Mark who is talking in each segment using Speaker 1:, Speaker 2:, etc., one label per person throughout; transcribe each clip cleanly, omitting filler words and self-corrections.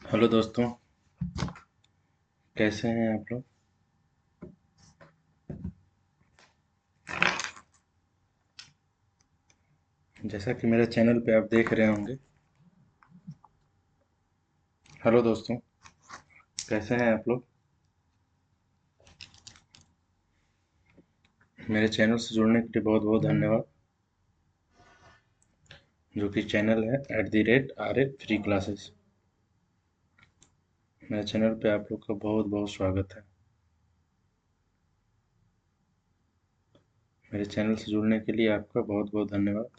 Speaker 1: Hello दोस्तों, कैसे हैं आप लोग। जैसा कि मेरे चैनल पे आप देख रहे होंगे। हेलो दोस्तों, कैसे हैं आप लोग। मेरे चैनल से जुड़ने के लिए बहुत बहुत धन्यवाद। जो कि चैनल है @RA फ्री क्लासेस। मेरे चैनल पे आप लोग का बहुत बहुत स्वागत है। मेरे चैनल से जुड़ने के लिए आपका बहुत बहुत धन्यवाद।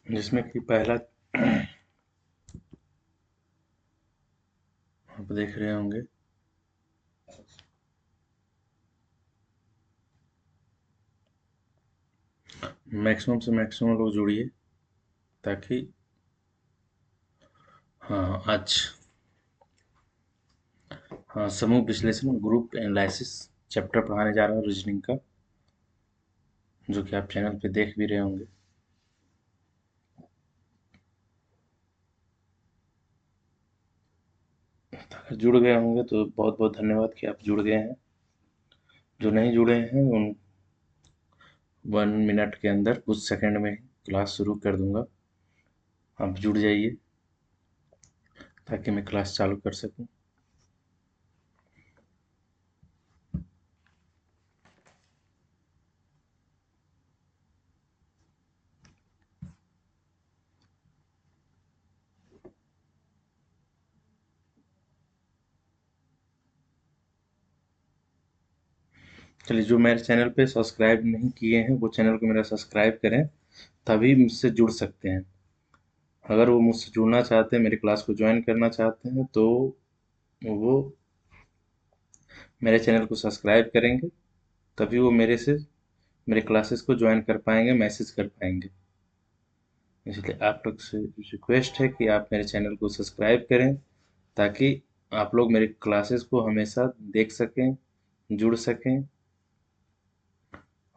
Speaker 1: जिसमें कि पहला आप देख रहे होंगे। मैक्सिमम से मैक्सिमम लोग जुड़िए ताकि हाँ आज हाँ समूह विश्लेषण ग्रुप एनालिसिस चैप्टर पढ़ाने जा रहा हूँ रीजनिंग का, जो कि आप चैनल पे देख भी रहे होंगे। अगर जुड़ गए होंगे तो बहुत बहुत धन्यवाद कि आप जुड़ गए हैं। जो नहीं जुड़े हैं उन 1 मिनट के अंदर कुछ सेकंड में ही क्लास शुरू कर दूंगा। आप जुड़ जाइए ताकि मैं क्लास चालू कर सकूं। चलिए, जो मेरे चैनल पे सब्सक्राइब नहीं किए हैं वो चैनल को मेरा सब्सक्राइब करें, तभी मुझसे जुड़ सकते हैं। अगर वो मुझसे जुड़ना चाहते हैं, मेरी क्लास को ज्वाइन करना चाहते हैं, तो वो मेरे चैनल को सब्सक्राइब करेंगे, तभी वो मेरे क्लासेस को ज्वाइन कर पाएंगे, मैसेज कर पाएंगे। इसलिए आप लोग से रिक्वेस्ट है कि आप मेरे चैनल को सब्सक्राइब करें, ताकि आप लोग मेरे क्लासेस को हमेशा देख सकें, जुड़ सकें,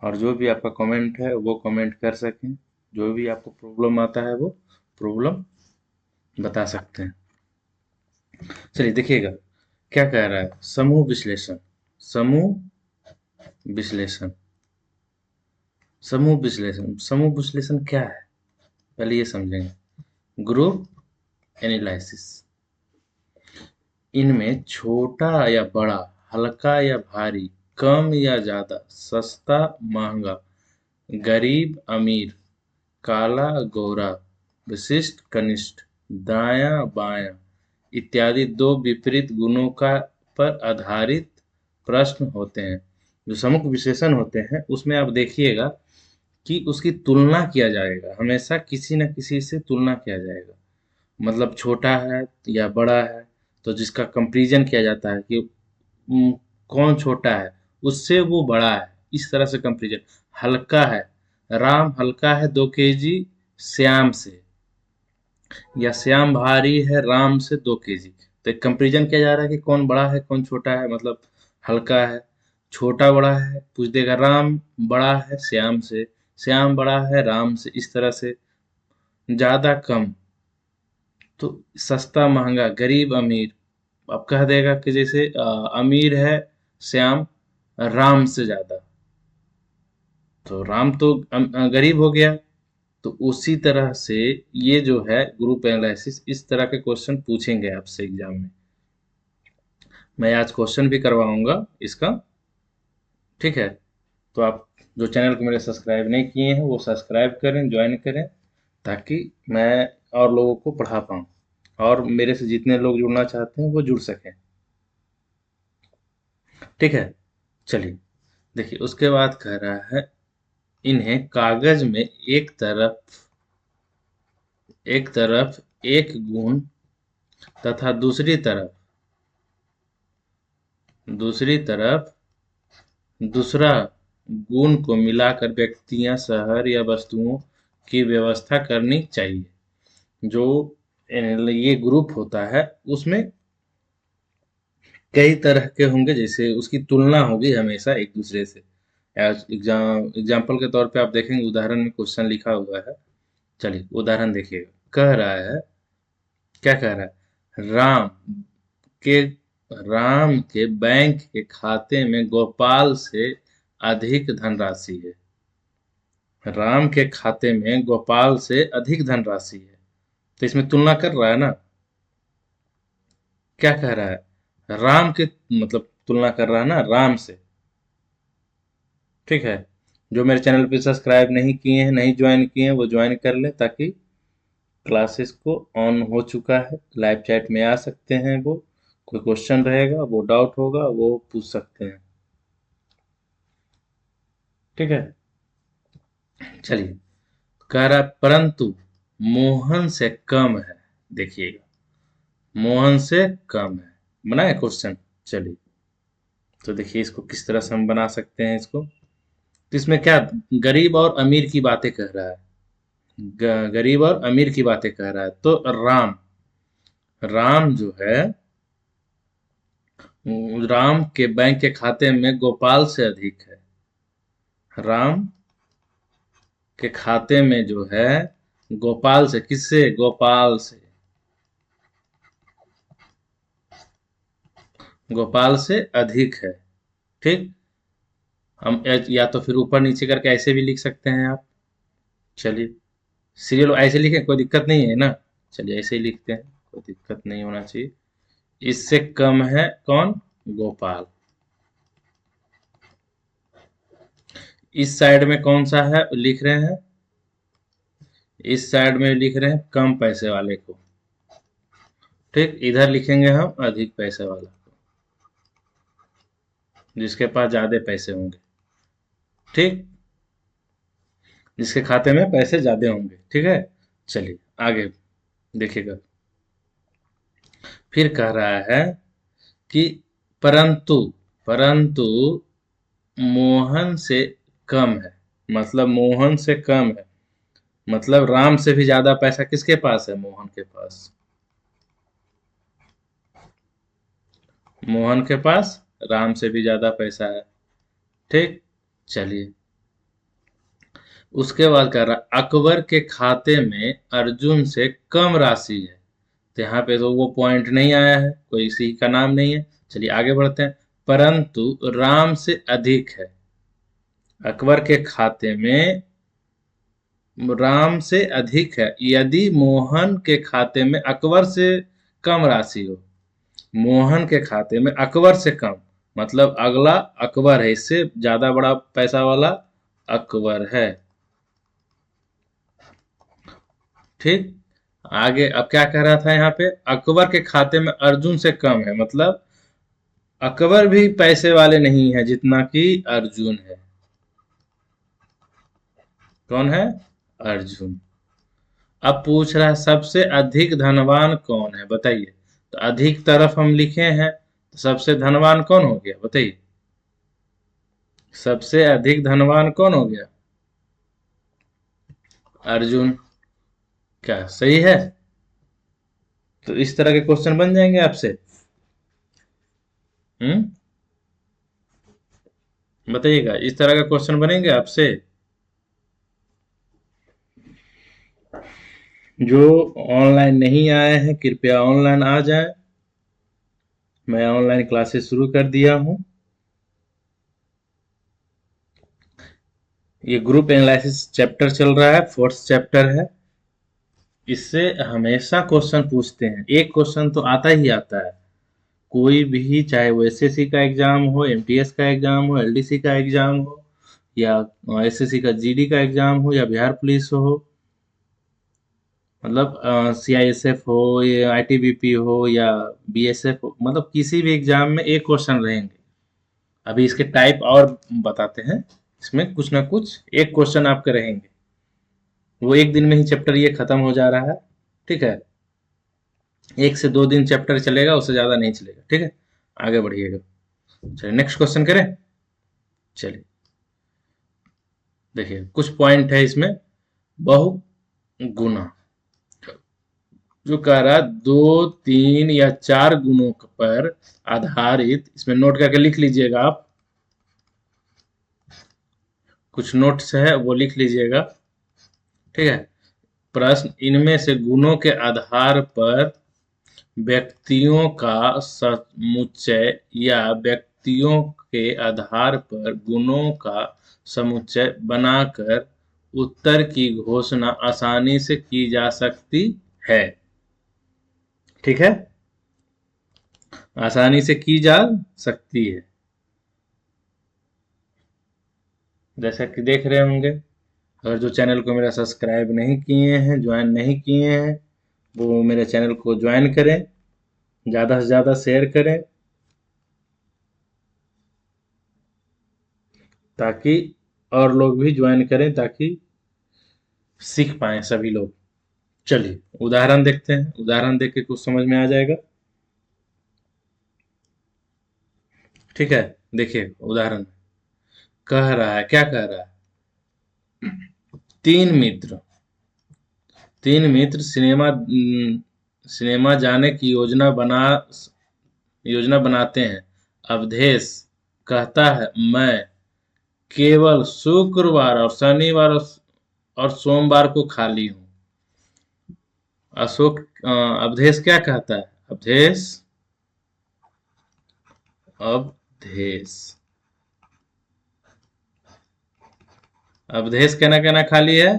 Speaker 1: और जो भी आपका कमेंट है वो कमेंट कर सकें। जो भी आपको प्रॉब्लम आता है वो प्रॉब्लम बता सकते हैं। चलिए देखिएगा क्या कह रहा है। समूह विश्लेषण, समूह विश्लेषण, समूह विश्लेषण। समूह विश्लेषण क्या है, पहले ये समझेंगे। ग्रुप एनालिसिस, इनमें छोटा या बड़ा, हल्का या भारी, कम या ज्यादा, सस्ता महंगा, गरीब अमीर, काला गोरा, विशिष्ट कनिष्ठ, दायां बायां इत्यादि दो विपरीत गुणों का पर आधारित प्रश्न होते हैं। जो समूह विशेषण होते हैं उसमें आप देखिएगा कि उसकी तुलना किया जाएगा, हमेशा किसी न किसी से तुलना किया जाएगा। मतलब छोटा है या बड़ा है, तो जिसका कंपैरिजन किया जाता है कि उम, कौन छोटा है, उससे वो बड़ा है, इस तरह से कंपैरिजन। हल्का है, राम हल्का है 2 केजी श्याम से, या श्याम भारी है राम से 2 केजी। तो एक कंपैरिजन किया जा रहा है कि कौन बड़ा है कौन छोटा है। मतलब हल्का है, छोटा बड़ा है, पूछ देगा राम बड़ा है श्याम से, श्याम बड़ा है राम से, इस तरह से। ज्यादा कम, तो सस्ता महंगा, गरीब अमीर, अब कह देगा कि जैसे अमीर है श्याम राम से ज्यादा, तो राम तो गरीब हो गया। तो उसी तरह से ये जो है ग्रुप एनालिसिस, इस तरह के क्वेश्चन पूछेंगे आपसे एग्जाम में। मैं आज क्वेश्चन भी करवाऊंगा इसका, ठीक है। तो आप जो चैनल को मेरे सब्सक्राइब नहीं किए हैं वो सब्सक्राइब करें, ज्वाइन करें, ताकि मैं और लोगों को पढ़ा पाऊँ, और मेरे से जितने लोग जुड़ना चाहते हैं वो जुड़ सकें, ठीक है। चलिए देखिए, उसके बाद कह रहा है इन्हें कागज में एक तरफ एक गुण तथा दूसरी तरफ दूसरा गुण को मिलाकर व्यक्तियां, शहर या वस्तुओं की व्यवस्था करनी चाहिए। जो ये ग्रुप होता है उसमें कई तरह के होंगे, जैसे उसकी तुलना होगी हमेशा एक दूसरे से। एग्जाम्पल के तौर पे आप देखेंगे उदाहरण में क्वेश्चन लिखा हुआ है। चलिए उदाहरण देखिएगा। कह रहा है, क्या कह रहा है, के राम के बैंक के खाते में गोपाल से अधिक धनराशि है। राम के खाते में गोपाल से अधिक धनराशि है, तो इसमें तुलना कर रहा है ना। क्या कह रहा है, राम के मतलब तुलना कर रहा है ना राम से। ठीक है, जो मेरे चैनल पे सब्सक्राइब नहीं किए हैं, नहीं ज्वाइन किए हैं, वो ज्वाइन कर ले, ताकि क्लासेस को ऑन हो चुका है, लाइव चैट में आ सकते हैं। वो कोई क्वेश्चन रहेगा, वो डाउट होगा, वो पूछ सकते हैं। ठीक है, चलिए। कह रहा परंतु मोहन से कम है। देखिएगा, मोहन से कम है, बनाए क्वेश्चन। चलिए, तो देखिए इसको किस तरह से हम बना सकते हैं इसको। तो इसमें क्या, गरीब और अमीर की बातें कह रहा है। गरीब और अमीर की बातें कह रहा है। तो राम जो है, राम के बैंक के खाते में गोपाल से अधिक है। राम के खाते में जो है गोपाल से, किससे, गोपाल से, गोपाल से अधिक है। ठीक, हम या तो फिर ऊपर नीचे करके ऐसे भी लिख सकते हैं आप। चलिए, सीरियल ऐसे लिखें, कोई दिक्कत नहीं है ना। चलिए ऐसे ही लिखते हैं, कोई दिक्कत नहीं होना चाहिए। इससे कम है कौन, गोपाल। इस साइड में कौन सा है लिख रहे हैं, इस साइड में लिख रहे हैं कम पैसे वाले को। ठीक, इधर लिखेंगे हम अधिक पैसे वाला को, जिसके पास ज्यादा पैसे होंगे। ठीक, जिसके खाते में पैसे ज्यादा होंगे। ठीक है, चलिए आगे देखिएगा। फिर कह रहा है कि परंतु परंतु मोहन से कम है। मतलब मोहन से कम है, मतलब राम से भी ज्यादा पैसा किसके पास है, मोहन के पास। मोहन के पास राम से भी ज्यादा पैसा है। ठीक, चलिए उसके बाद कह रहा अकबर के खाते में अर्जुन से कम राशि है। तो यहाँ पे तो वो पॉइंट नहीं आया है, कोई इसी का नाम नहीं है। चलिए आगे बढ़ते हैं। परंतु राम से अधिक है। अकबर के खाते में राम से अधिक है। यदि मोहन के खाते में अकबर से कम राशि हो, मोहन के खाते में अकबर से कम, मतलब अगला अकबर है, इससे ज्यादा बड़ा पैसा वाला अकबर है। ठीक, आगे अब क्या कह रहा था यहाँ पे, अकबर के खाते में अर्जुन से कम है, मतलब अकबर भी पैसे वाले नहीं है जितना कि अर्जुन है। कौन है, अर्जुन। अब पूछ रहा है सबसे अधिक धनवान कौन है, बताइए। तो अधिक तरफ हम लिखे हैं, तो सबसे धनवान कौन हो गया, बताइए। सबसे अधिक धनवान कौन हो गया, अर्जुन। क्या सही है। तो इस तरह के क्वेश्चन बन जाएंगे आपसे। बताइएगा, इस तरह का क्वेश्चन बनेंगे आपसे। जो ऑनलाइन नहीं आए हैं कृपया ऑनलाइन आ जाए। मैं ऑनलाइन क्लासेस शुरू कर दिया हूं। ये ग्रुप एनालिसिस चैप्टर चल रहा है, 4th चैप्टर है। इससे हमेशा क्वेश्चन पूछते हैं, एक क्वेश्चन तो आता ही आता है। कोई भी, चाहे वो एसएससी का एग्जाम हो, एमटीएस का एग्जाम हो, एलडीसी का एग्जाम हो, या एसएससी का जीडी का एग्जाम हो, या बिहार पुलिस हो, मतलब सीआईएसएफ हो या आईटीबीपी हो या बीएसएफ हो, मतलब किसी भी एग्जाम में एक क्वेश्चन रहेंगे। अभी इसके टाइप और बताते हैं। इसमें कुछ ना कुछ एक क्वेश्चन आपके रहेंगे। वो एक दिन में ही चैप्टर ये खत्म हो जा रहा है। ठीक है, 1 से 2 दिन चैप्टर चलेगा, उससे ज्यादा नहीं चलेगा। ठीक है, आगे बढ़िएगा। चलिए नेक्स्ट क्वेश्चन करें। चलिए देखिए, कुछ पॉइंट है इसमें। बहुगुणा जो कह रहा है, 2, 3 या 4 गुणों पर आधारित, इसमें नोट करके लिख लीजिएगा आप। कुछ नोट्स है वो लिख लीजिएगा। ठीक है। प्रश्न, इनमें से गुणों के आधार पर व्यक्तियों का समुच्चय या व्यक्तियों के आधार पर गुणों का समुच्चय बनाकर उत्तर की घोषणा आसानी से की जा सकती है। ठीक है, आसानी से की जा सकती है। जैसा कि देख रहे होंगे, अगर जो चैनल को मेरा सब्सक्राइब नहीं किए हैं, ज्वाइन नहीं किए हैं, वो मेरे चैनल को ज्वाइन करें, ज़्यादा से ज़्यादा शेयर करें, ताकि और लोग भी ज्वाइन करें, ताकि सीख पाए सभी लोग। चलिए उदाहरण देखते हैं, उदाहरण देख के कुछ समझ में आ जाएगा। ठीक है, देखिए उदाहरण कह रहा है, क्या कह रहा है? तीन मित्र तीन मित्र सिनेमा जाने की योजना बनाते हैं। अवधेश कहता है, मैं केवल शुक्रवार और शनिवार और सोमवार को खाली हूँ। अवधेश क्या कहता है? अवधेश अवधेश कहना कहना खाली है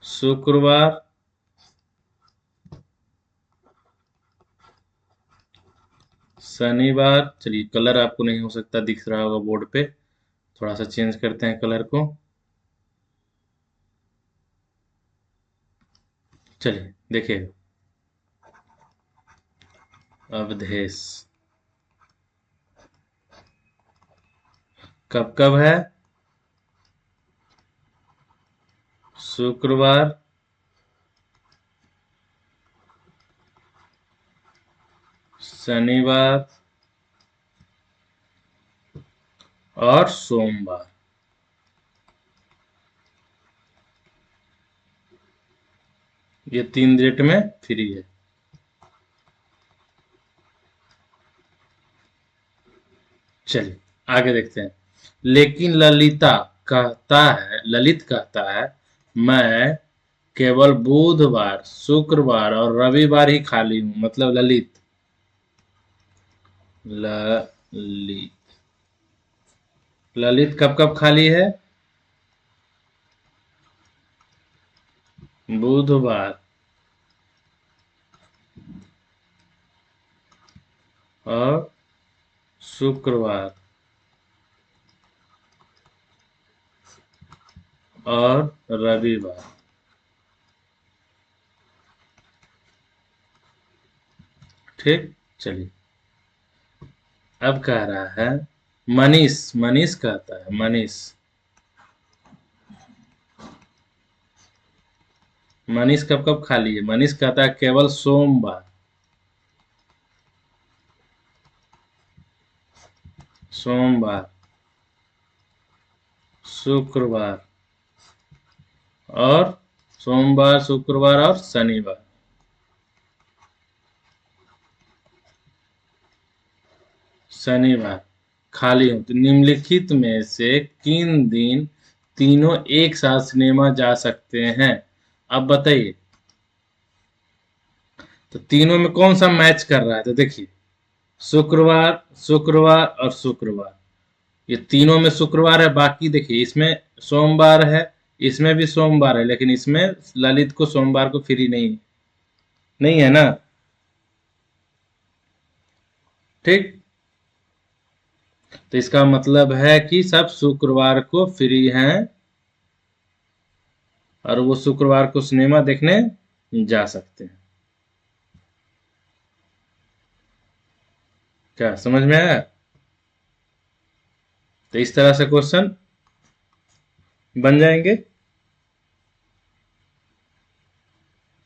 Speaker 1: शुक्रवार शनिवार। चलिए, कलर आपको नहीं हो सकता दिख रहा होगा बोर्ड पे, थोड़ा सा चेंज करते हैं कलर को। चलिए देखिए, अवधेश कब कब है? शुक्रवार, शनिवार और सोमवार। ये 3 डेट में फ्री है। चलिए आगे देखते हैं। लेकिन ललित कहता है, मैं केवल बुधवार, शुक्रवार और रविवार ही खाली हूँ। मतलब ललित ललित कब कब खाली है? बुधवार और शुक्रवार और रविवार। ठीक, चलिए अब कह रहा है मनीष कहता है, मनीष कब कब खाली है? मनीष कहता है केवल सोमवार, शुक्रवार और सोमवार, शुक्रवार और शनिवार। शनिवार खाली हूं। तो निम्नलिखित में से किन दिन तीनों एक साथ सिनेमा जा सकते हैं? अब बताइए, तो तीनों में कौन सा मैच कर रहा है? तो देखिए, शुक्रवार, शुक्रवार और शुक्रवार, ये तीनों में शुक्रवार है। बाकी देखिए, इसमें सोमवार है, इसमें भी सोमवार है, लेकिन इसमें ललित को सोमवार को फ्री नहीं नहीं है ना। ठीक, तो इसका मतलब है कि सब शुक्रवार को फ्री हैं और वो शुक्रवार को सिनेमा देखने जा सकते हैं। क्या समझ में आया? तो इस तरह से क्वेश्चन बन जाएंगे।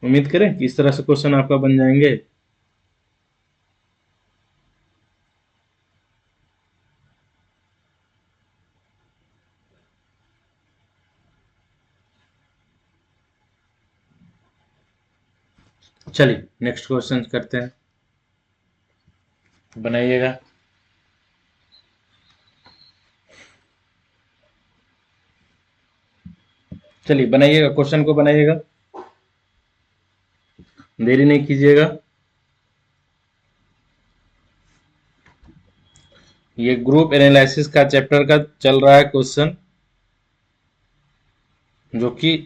Speaker 1: उम्मीद करें कि इस तरह से क्वेश्चन आपका बन जाएंगे। चलिए नेक्स्ट क्वेश्चन करते हैं, बनाइएगा। चलिए बनाइएगा, क्वेश्चन को बनाइएगा, देरी नहीं कीजिएगा। ये ग्रुप एनालिसिस का चैप्टर का चल रहा है क्वेश्चन, जो कि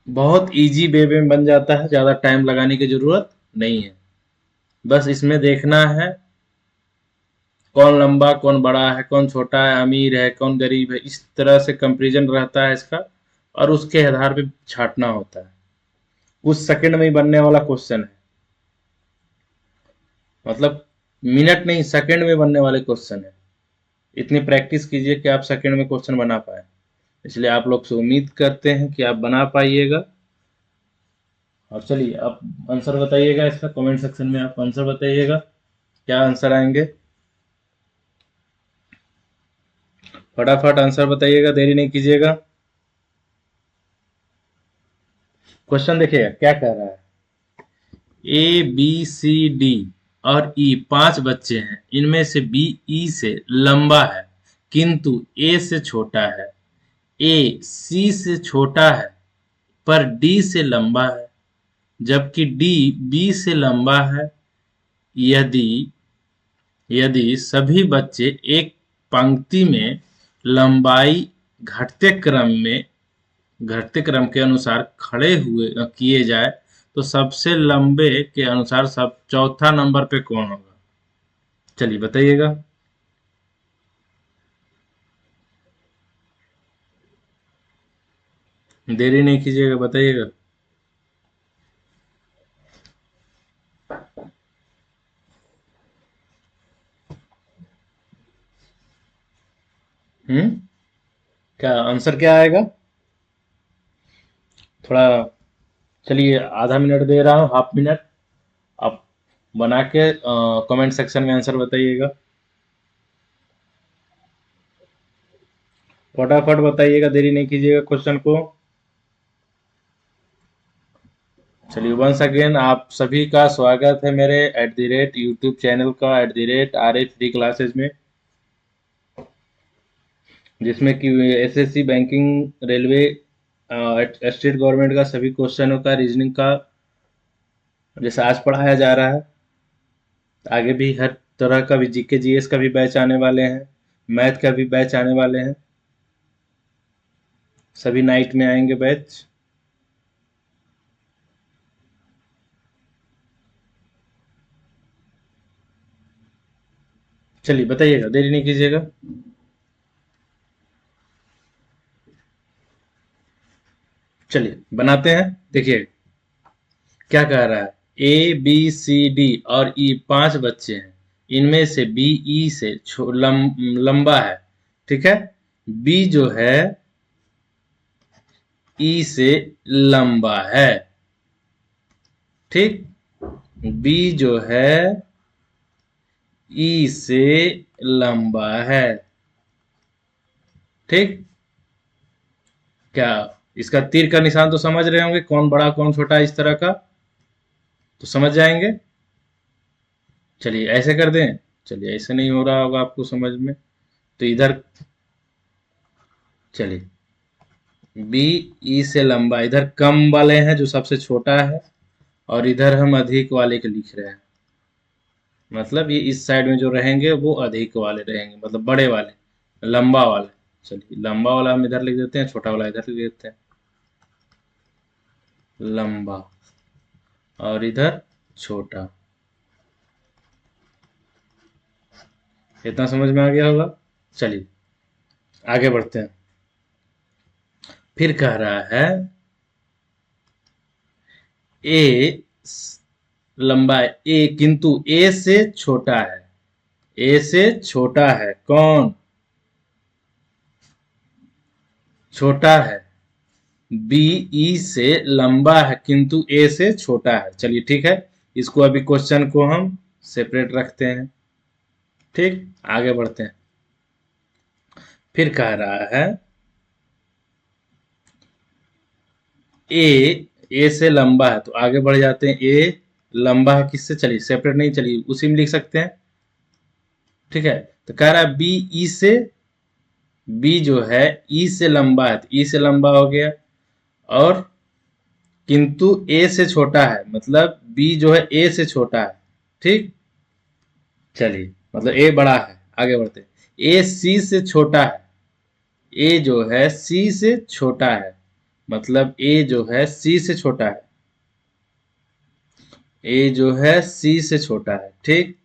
Speaker 1: बहुत इजी वे में बन जाता है, ज़्यादा टाइम लगाने की ज़रूरत नहीं है। बस इसमें देखना है कौन लंबा कौन बड़ा है, कौन छोटा है, अमीर है कौन गरीब है, इस तरह से कंपैरिजन रहता है इसका, और उसके आधार पे छांटना होता है। कुछ सेकंड में ही बनने वाला क्वेश्चन है, मतलब मिनट नहीं सेकंड में बनने वाले क्वेश्चन है। इतनी प्रैक्टिस कीजिए कि आप सेकंड में क्वेश्चन बना पाए। इसलिए आप लोग से उम्मीद करते हैं कि आप बना पाइएगा। और चलिए आप आंसर बताइएगा, इसका कमेंट सेक्शन में आप आंसर बताइएगा, क्या आंसर आएंगे। फटाफट आंसर बताइएगा, देरी नहीं कीजिएगा। क्वेश्चन देखिएगा क्या कह रहा है। ए बी सी डी और ई पांच बच्चे हैं, इनमें से बी ई से लंबा है किंतु ए से छोटा है। ए सी से छोटा है पर डी से लंबा है, जबकि डी बी से लंबा है। यदि यदि सभी बच्चे एक पंक्ति में लंबाई घटते क्रम के अनुसार खड़े हुए किए जाए तो सबसे लंबे के अनुसार सब चौथा नंबर पे कौन होगा। चलिए बताइएगा। देरी नहीं कीजिएगा, बताइएगा। क्या आंसर क्या आएगा? थोड़ा चलिए आधा मिनट दे रहा हूँ, हाफ मिनट। आप बना के कमेंट सेक्शन में आंसर बताइएगा, फटाफट बताइएगा, देरी नहीं कीजिएगा क्वेश्चन को। चलिए वंस अगेन आप सभी का स्वागत है मेरे @यूट्यूब चैनल का @RH फ्री क्लासेज में, जिसमें कि SSC, banking, railway, state government का सभी क्वेश्चनों का रीजनिंग का जैसे आज पढ़ाया जा रहा है। आगे भी हर तरह का भी जीके जीएस का भी बैच आने वाले हैं, मैथ का भी बैच आने वाले हैं, सभी नाइट में आएंगे बैच। चलिए बताइएगा, देरी नहीं कीजिएगा। चलिए बनाते हैं, देखिए क्या कह रहा है। ए बी सी डी और ई पांच बच्चे हैं, इनमें से बी ई से लंबा है, ठीक है। बी जो है ई से लंबा है, ठीक। बी जो है ई से लंबा है, ठीक। क्या इसका तीर का निशान तो समझ रहे होंगे, कौन बड़ा कौन छोटा, इस तरह का तो समझ जाएंगे। चलिए ऐसे कर दें, चलिए ऐसे नहीं हो रहा होगा आपको समझ में, तो इधर चलिए बी ई से लंबा, इधर कम वाले हैं जो सबसे छोटा है, और इधर हम अधिक वाले के लिख रहे हैं, मतलब ये इस साइड में जो रहेंगे वो अधिक वाले रहेंगे, मतलब बड़े वाले, लंबा वाले। चलिए लंबा वाला हम इधर लिख देते हैं, छोटा वाला इधर लिख देते हैं, लंबा, और इधर छोटा। इतना समझ में आ गया होगा। चलिए आगे बढ़ते हैं। फिर कह रहा है ए लंबा है, ए किंतु ए से छोटा है। ए से छोटा है कौन? छोटा है। बी ई से लंबा है किंतु ए से छोटा है। चलिए ठीक है, इसको अभी क्वेश्चन को हम सेपरेट रखते हैं, ठीक। आगे बढ़ते हैं। फिर कह रहा है ए से लंबा है, तो आगे बढ़ जाते हैं। ए लंबा है किससे? चलिए सेपरेट नहीं, चलिए उसी में लिख सकते हैं, ठीक है। तो कह रहा है बी ई से बी जो है ई से लंबा है, तो ई से लंबा हो गया, और किंतु ए से छोटा है, मतलब बी जो है ए से छोटा है। ठीक, चलिए, मतलब ए बड़ा है, आगे बढ़ते। ए सी से छोटा है, ए जो है सी से छोटा है, मतलब ए जो है सी से छोटा है, ए जो है सी से छोटा है। ठीक,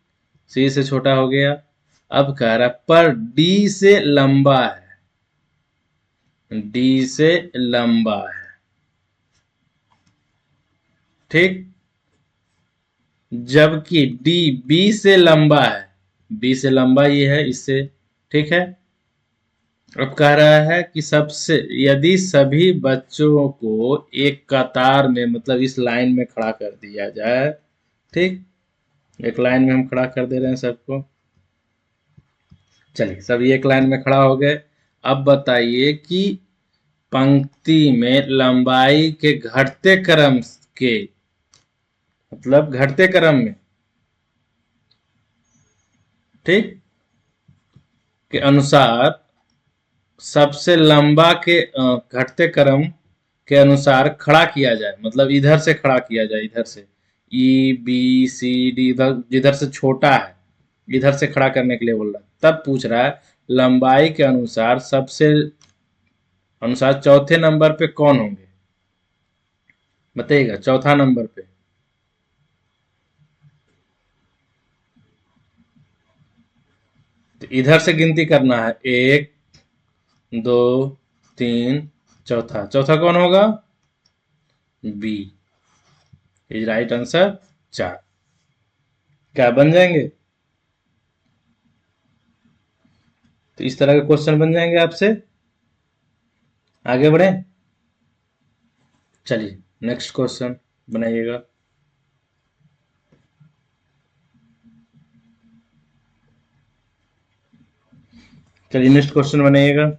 Speaker 1: सी से छोटा हो गया। अब कह रहा है पर डी से लंबा है, डी से लंबा है। ठीक, जबकि डी बी से लंबा है, बी से लंबा ये है इससे। ठीक है, अब कह रहा है कि सबसे यदि सभी बच्चों को एक कतार में, मतलब इस लाइन में खड़ा कर दिया जाए। ठीक, एक लाइन में हम खड़ा कर दे रहे हैं सबको। चलिए, सभी एक लाइन में खड़ा हो गए। अब बताइए कि पंक्ति में लंबाई के घटते क्रम के, मतलब घटते क्रम में, ठीक, के अनुसार सबसे लंबा के घटते क्रम के अनुसार खड़ा किया जाए, मतलब इधर से खड़ा किया जाए, इधर से ई बी सी डी, इधर जिधर से छोटा है इधर से खड़ा करने के लिए बोल रहा है। तब पूछ रहा है लंबाई के अनुसार सबसे अनुसार चौथे नंबर पे कौन होंगे, बताइएगा चौथा नंबर पे। तो इधर से गिनती करना है, एक, दो, तीन, चौथा। चौथा कौन होगा? B is right answer. चार। क्या बन जाएंगे? तो इस तरह के क्वेश्चन बन जाएंगे आपसे। आगे बढ़े, चलिए नेक्स्ट क्वेश्चन बनाइएगा। चलिए नेक्स्ट क्वेश्चन बनाइएगा।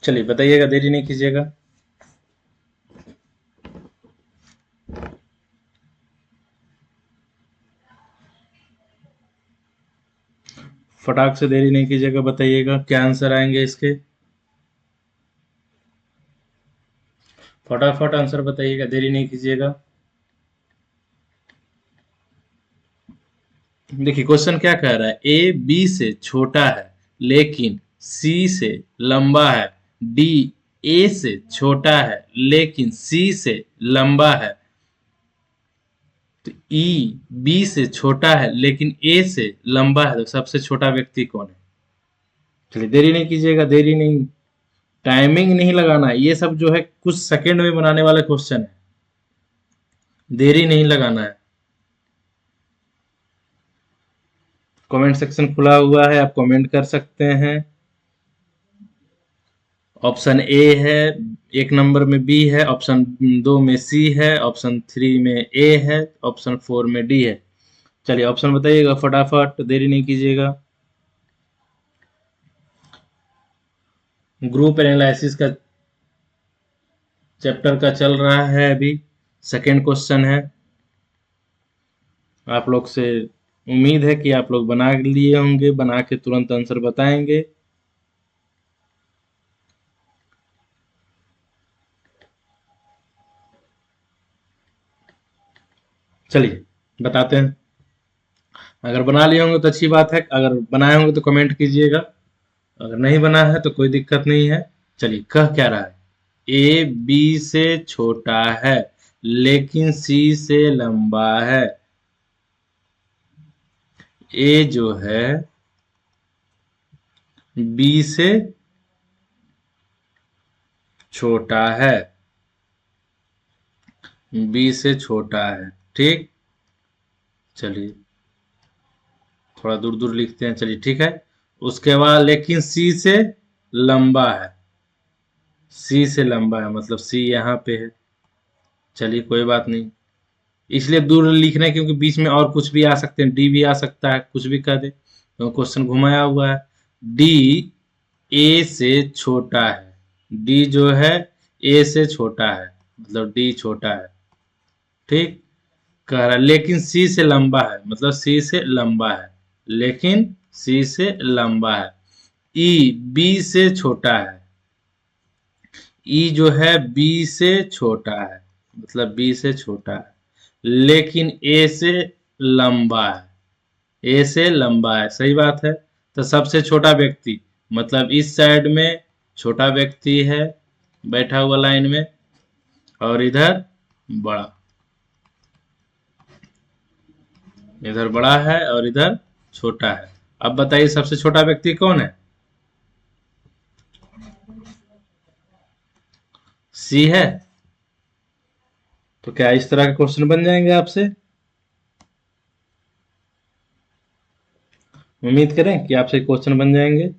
Speaker 1: चलिए बताइएगा, देरी नहीं कीजिएगा। फटाक से देरी नहीं कीजिएगा, बताइएगा क्या आंसर आएंगे इसके। फटाफट आंसर बताइएगा, देरी नहीं कीजिएगा। देखिए क्वेश्चन क्या कह रहा है, ए बी से छोटा है लेकिन सी से लंबा है, डी ए से छोटा है लेकिन सी से लंबा है, तो ई बी से छोटा है लेकिन ए से लंबा है, तो सबसे छोटा व्यक्ति कौन है? चलिए देरी नहीं कीजिएगा, देरी नहीं, टाइमिंग नहीं लगाना है, ये सब जो है कुछ सेकंड में बनाने वाला क्वेश्चन है, देरी नहीं लगाना है। कमेंट सेक्शन खुला हुआ है, आप कमेंट कर सकते हैं। ऑप्शन ए है, एक नंबर में बी है, ऑप्शन 2 में सी है, ऑप्शन 3 में ए है, ऑप्शन 4 में डी है। चलिए ऑप्शन बताइएगा फटाफट, देरी नहीं कीजिएगा। ग्रुप एनालिसिस का चैप्टर का चल रहा है अभी, सेकेंड क्वेश्चन है। आप लोग से उम्मीद है कि आप लोग बना लिए होंगे, बना के तुरंत आंसर बताएंगे। चलिए बताते हैं। अगर बना लिए होंगे तो अच्छी बात है, अगर बनाए होंगे तो कमेंट कीजिएगा, अगर नहीं बना है तो कोई दिक्कत नहीं है। चलिए कह क्या रहा है, ए बी से छोटा है लेकिन सी से लंबा है, ए जो है बी से छोटा है, बी से छोटा है। ठीक, चलिए थोड़ा दूर दूर लिखते हैं, चलिए ठीक है। उसके बाद लेकिन सी से लंबा है, सी से लंबा है, मतलब सी यहाँ पे है। चलिए कोई बात नहीं, इसलिए दूर लिखना है क्योंकि बीच में और कुछ भी आ सकते हैं, डी भी आ सकता है, कुछ भी कह दे, तो क्वेश्चन घुमाया हुआ है। डी ए से छोटा है, डी जो है ए से छोटा है, मतलब डी छोटा है। ठीक, कह रहा लेकिन सी से लंबा है, मतलब सी से लंबा है, लेकिन सी से लंबा है। ई बी से छोटा है, ई जो है बी से छोटा है, मतलब बी से छोटा है, लेकिन ए से लंबा है, ए से लंबा है। सही बात है। तो सबसे छोटा व्यक्ति, मतलब इस साइड में छोटा व्यक्ति है बैठा हुआ लाइन में, और इधर बड़ा, इधर बड़ा है और इधर छोटा है। अब बताइए सबसे छोटा व्यक्ति कौन है? सी है। तो क्या इस तरह के क्वेश्चन बन जाएंगे आपसे? उम्मीद करें कि आपसे क्वेश्चन बन जाएंगे।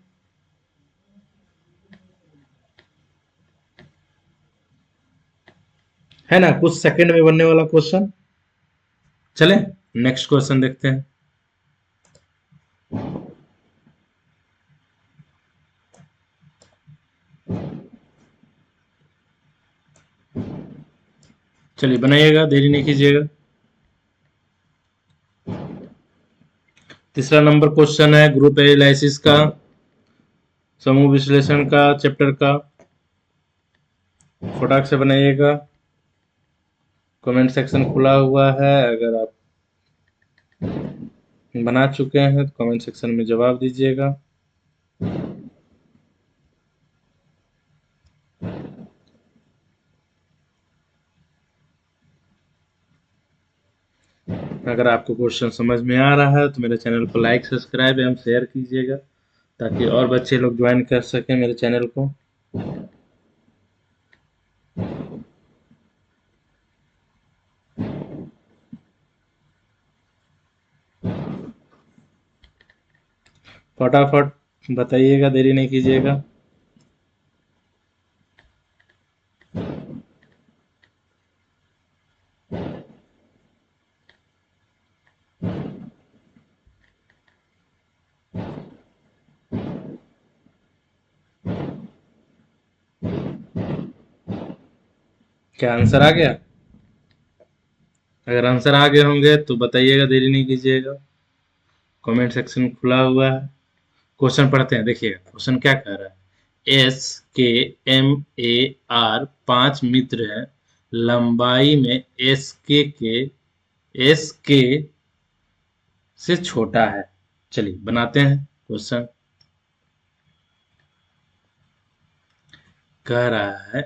Speaker 1: है ना, कुछ सेकंड में बनने वाला क्वेश्चन। चलें नेक्स्ट क्वेश्चन देखते हैं। चलिए बनाइएगा, देरी नहीं कीजिएगा। तीसरा नंबर क्वेश्चन है ग्रुप एनालिसिस का, समूह विश्लेषण का चैप्टर का। फटाक से बनाइएगा, कमेंट सेक्शन खुला हुआ है। अगर आप बना चुके हैं तो कमेंट सेक्शन में जवाब दीजिएगा। अगर आपको क्वेश्चन समझ में आ रहा है तो मेरे चैनल को लाइक सब्सक्राइब एवं शेयर कीजिएगा, ताकि और बच्चे लोग ज्वाइन कर सकें मेरे चैनल को। फटाफट बताइएगा, देरी नहीं कीजिएगा। क्या आंसर आ गया? अगर आंसर आ गए होंगे तो बताइएगा, देरी नहीं कीजिएगा। कमेंट सेक्शन खुला हुआ है। क्वेश्चन पढ़ते हैं, देखिएगा क्वेश्चन क्या कह रहा है। एस के एम ए आर पांच मित्र हैं, लंबाई में एस के से छोटा है। चलिए बनाते हैं क्वेश्चन। कह रहा है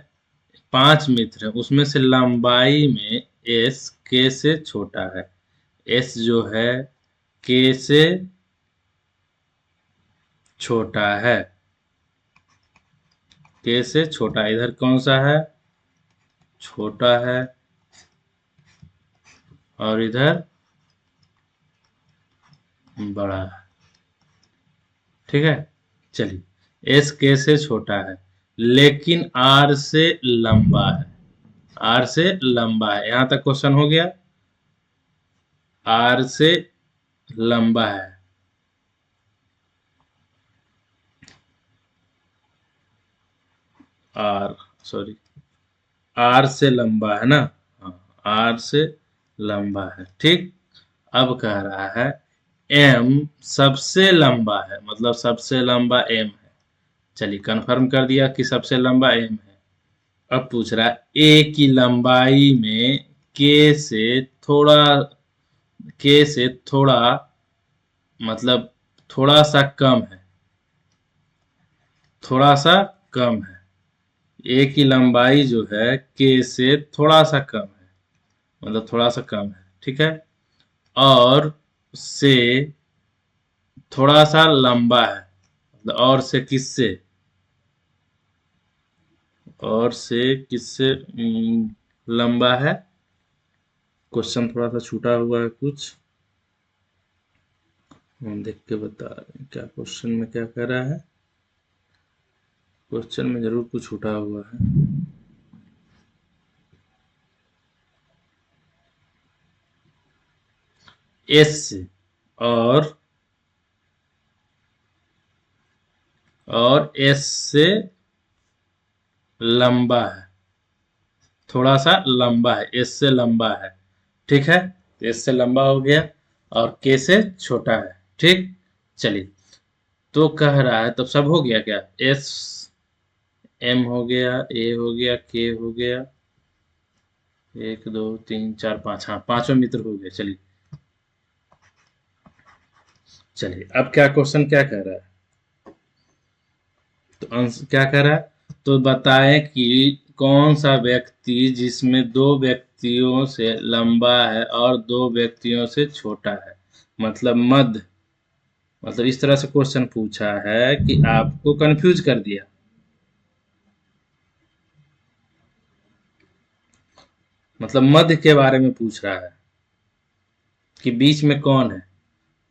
Speaker 1: पांच मित्र हैं, उसमें से लंबाई में एस के से छोटा है। एस जो है के से छोटा है, के से छोटा। इधर कौन सा है? छोटा है, और इधर बड़ा है। ठीक है, चलिए एस के से छोटा है, लेकिन आर से लंबा है। आर से लंबा है, यहां तक क्वेश्चन हो गया। आर से लंबा है, आर सॉरी आर से लंबा है ना। हाँ, आर से लंबा है। ठीक, अब कह रहा है एम सबसे लंबा है, मतलब सबसे लंबा एम है। चलिए कंफर्म कर दिया कि सबसे लंबा एम है। अब पूछ रहा है ए की लंबाई में के से थोड़ा, के से थोड़ा, मतलब थोड़ा सा कम है, थोड़ा सा कम है। ए की लंबाई जो है के से थोड़ा सा कम है, मतलब थोड़ा सा कम है। ठीक है, और से थोड़ा सा लंबा है, मतलब और से किससे, और से किससे लंबा है। क्वेश्चन थोड़ा सा छूटा हुआ है कुछ, हम देख के बता रहे हैं क्या क्वेश्चन में क्या कह रहा है। क्वेश्चन में जरूर कुछ छूटा हुआ है। एस से और एस से लंबा है, थोड़ा सा लंबा है, एस से लंबा है। ठीक है, एस से लंबा हो गया और के से छोटा है। ठीक, चलिए, तो कह रहा है, तब सब हो गया क्या? एस, एम हो गया, ए हो गया, के हो गया, 1 2 3 4 5, हाँ पांचों मित्र हो गए। चलिए चलिए, अब क्या क्वेश्चन क्या कह रहा है? तो आंसर क्या कह रहा है? तो बताएं कि कौन सा व्यक्ति जिसमें दो व्यक्तियों से लंबा है और दो व्यक्तियों से छोटा है, मतलब मध्य। मतलब इस तरह से क्वेश्चन पूछा है कि आपको कंफ्यूज कर दिया। मतलब मध्य के बारे में पूछ रहा है कि बीच में कौन है।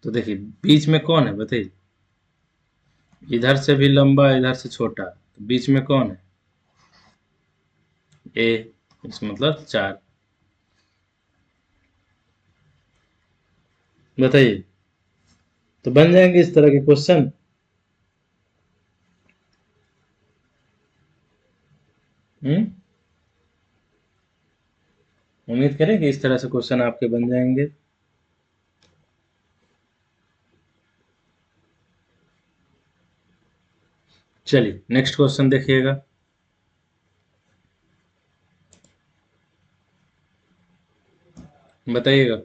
Speaker 1: तो देखिए, बीच में कौन है बताइए? इधर से भी लंबा, इधर से छोटा, तो बीच में कौन है? ए, इस मतलब 4। बताइए, तो बन जाएंगे इस तरह के क्वेश्चन। हम्म, उम्मीद करें कि इस तरह से क्वेश्चन आपके बन जाएंगे। चलिए नेक्स्ट क्वेश्चन देखिएगा। बताइएगा।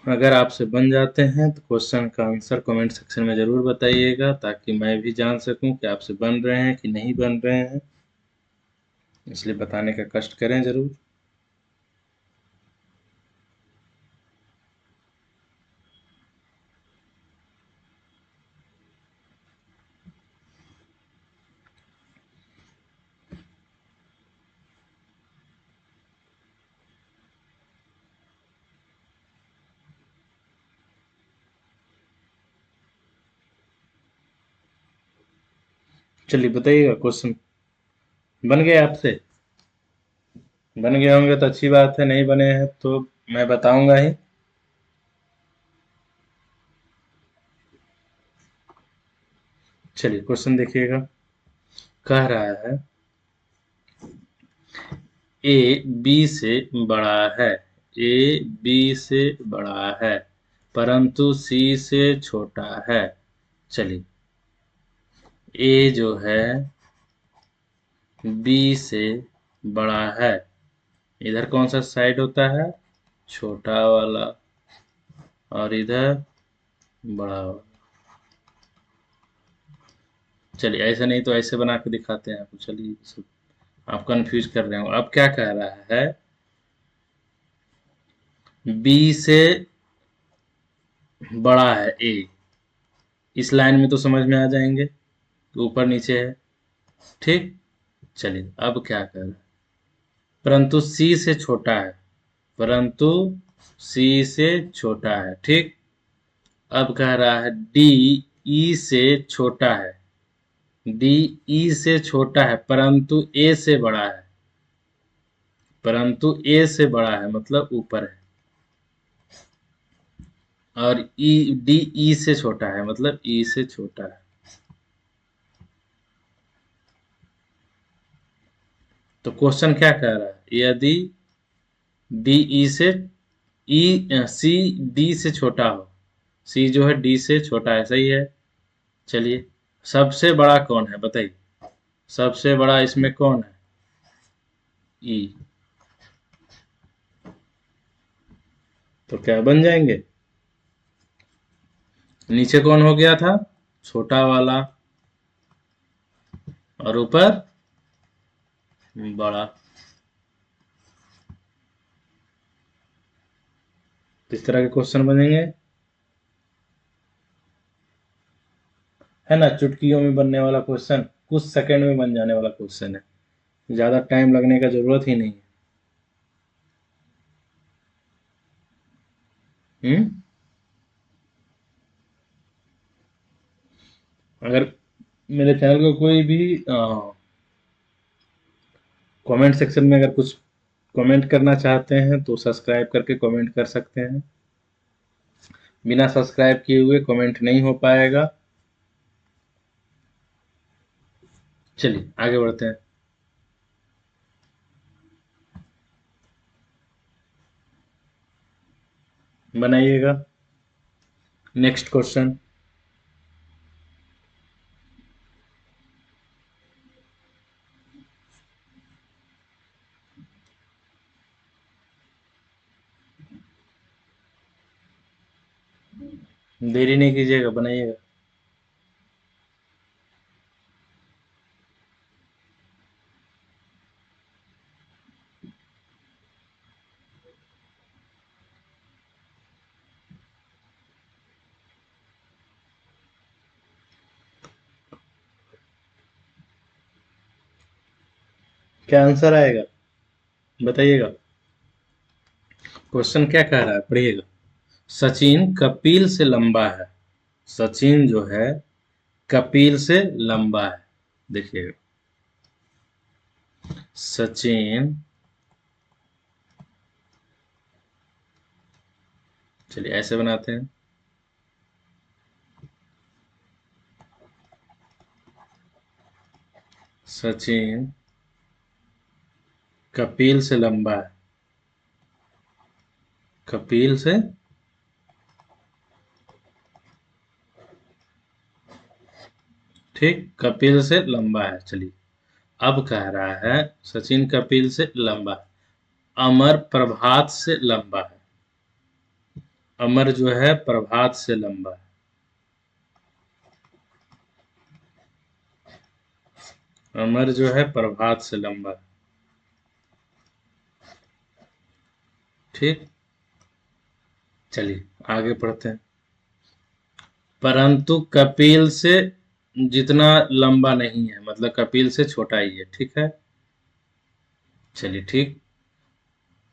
Speaker 1: अगर आपसे बन जाते हैं तो क्वेश्चन का आंसर कमेंट सेक्शन में ज़रूर बताइएगा, ताकि मैं भी जान सकूं कि आपसे बन रहे हैं कि नहीं बन रहे हैं। इसलिए बताने का कष्ट करें ज़रूर। चलिए बताइएगा क्वेश्चन। बन गए आपसे? बन गए होंगे तो अच्छी बात है, नहीं बने हैं तो मैं बताऊंगा ही। चलिए क्वेश्चन देखिएगा। कह रहा है, ए बी से बड़ा है, ए बी से बड़ा है परंतु सी से छोटा है। चलिए, ए जो है बी से बड़ा है, इधर कौन सा साइड होता है? छोटा वाला, और इधर बड़ा वाला। चलिए, ऐसे नहीं तो ऐसे बना के दिखाते हैं आपको। चलिए, आप कंफ्यूज कर रहे हो। अब क्या कह रहा है? बी से बड़ा है ए, इस लाइन में तो समझ में आ जाएंगे, ऊपर नीचे है। ठीक, चलिए अब क्या कर रहा है? परंतु सी से छोटा है, परंतु सी से छोटा है। ठीक, अब कह रहा है डी ई से छोटा है, डी ई से छोटा है परंतु ए से बड़ा है, परंतु ए से बड़ा है मतलब ऊपर है। और ई, डी ई से छोटा है मतलब ई से छोटा है। तो क्वेश्चन क्या कह रहा है? यदि डी ई से ई सी डी से छोटा हो, सी जो है डी से छोटा है, सही है। चलिए, सबसे बड़ा कौन है बताइए? सबसे बड़ा इसमें कौन है? ई। तो क्या बन जाएंगे? नीचे कौन हो गया था? छोटा वाला, और ऊपर बड़ा। इस तरह के क्वेश्चन बनेंगे, है ना? चुटकियों में बनने वाला क्वेश्चन, कुछ सेकंड में बन जाने वाला क्वेश्चन है। ज्यादा टाइम लगने का जरूरत ही नहीं है। हम्म, अगर मेरे चैनल को कोई भी कमेंट सेक्शन में अगर कुछ कमेंट करना चाहते हैं तो सब्सक्राइब करके कमेंट कर सकते हैं। बिना सब्सक्राइब किए हुए कमेंट नहीं हो पाएगा। चलिए आगे बढ़ते हैं। बनाइएगा नेक्स्ट क्वेश्चन। देरी नहीं कीजिएगा, बनाइएगा। क्या आंसर आएगा बताइएगा। क्वेश्चन क्या कह रहा है, पढ़िएगा। सचिन कपिल से लंबा है। सचिन जो है कपिल से लंबा है। देखिएगा, सचिन, चलिए ऐसे बनाते हैं। सचिन कपिल से लंबा है। कपिल से, ठीक, कपिल से लंबा है। चलिए अब कह रहा है सचिन कपिल से लंबा है, अमर प्रभात से लंबा है। अमर जो है प्रभात से लंबा है। अमर जो है प्रभात से लंबा है। ठीक, चलिए आगे पढ़ते हैं। परंतु कपिल से जितना लंबा नहीं है, मतलब कपिल से छोटा ही है। ठीक है, चलिए ठीक।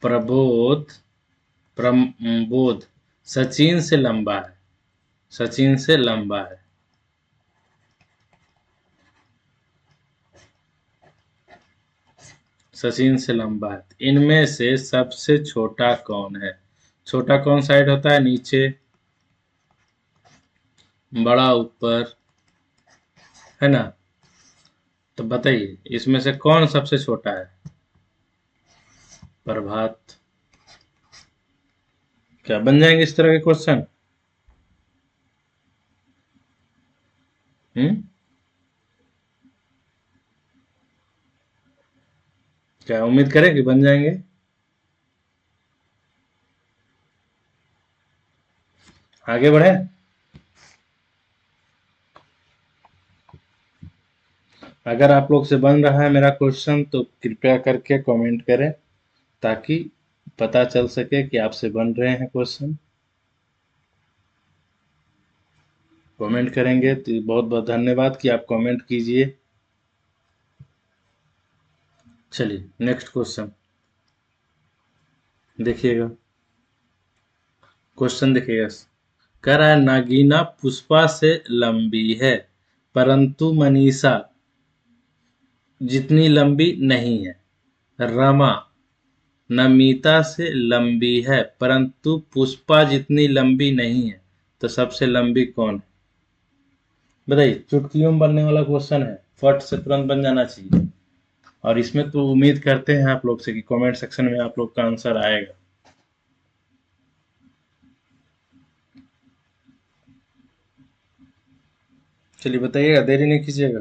Speaker 1: प्रबोध, प्रबोध सचिन से लंबा है। सचिन से लंबा है। सचिन से लंबा है। इनमें से सबसे छोटा कौन है? छोटा कौन साइड होता है? नीचे, बड़ा ऊपर, है ना? तो बताइए इसमें से कौन सबसे छोटा है? प्रभात। क्या बन जाएंगे इस तरह के क्वेश्चन? हम्म, क्या उम्मीद करें कि बन जाएंगे? आगे बढ़े। अगर आप लोग से बन रहा है मेरा क्वेश्चन तो कृपया करके कमेंट करें, ताकि पता चल सके कि आपसे बन रहे हैं क्वेश्चन। कमेंट करेंगे तो बहुत बहुत धन्यवाद कि आप कमेंट कीजिए। चलिए नेक्स्ट क्वेश्चन देखिएगा। क्वेश्चन देखिएगा, कह रहा है नागीना पुष्पा से लंबी है, परंतु मनीषा जितनी लंबी नहीं है। रमा नमिता से लंबी है, परंतु पुष्पा जितनी लंबी नहीं है। तो सबसे लंबी कौन है? बताइए, चुटकियों में बनने वाला क्वेश्चन है, फट से तुरंत बन जाना चाहिए। और इसमें तो उम्मीद करते हैं आप लोग से कि कमेंट सेक्शन में आप लोग का आंसर आएगा। चलिए बताइएगा, देरी नहीं कीजिएगा।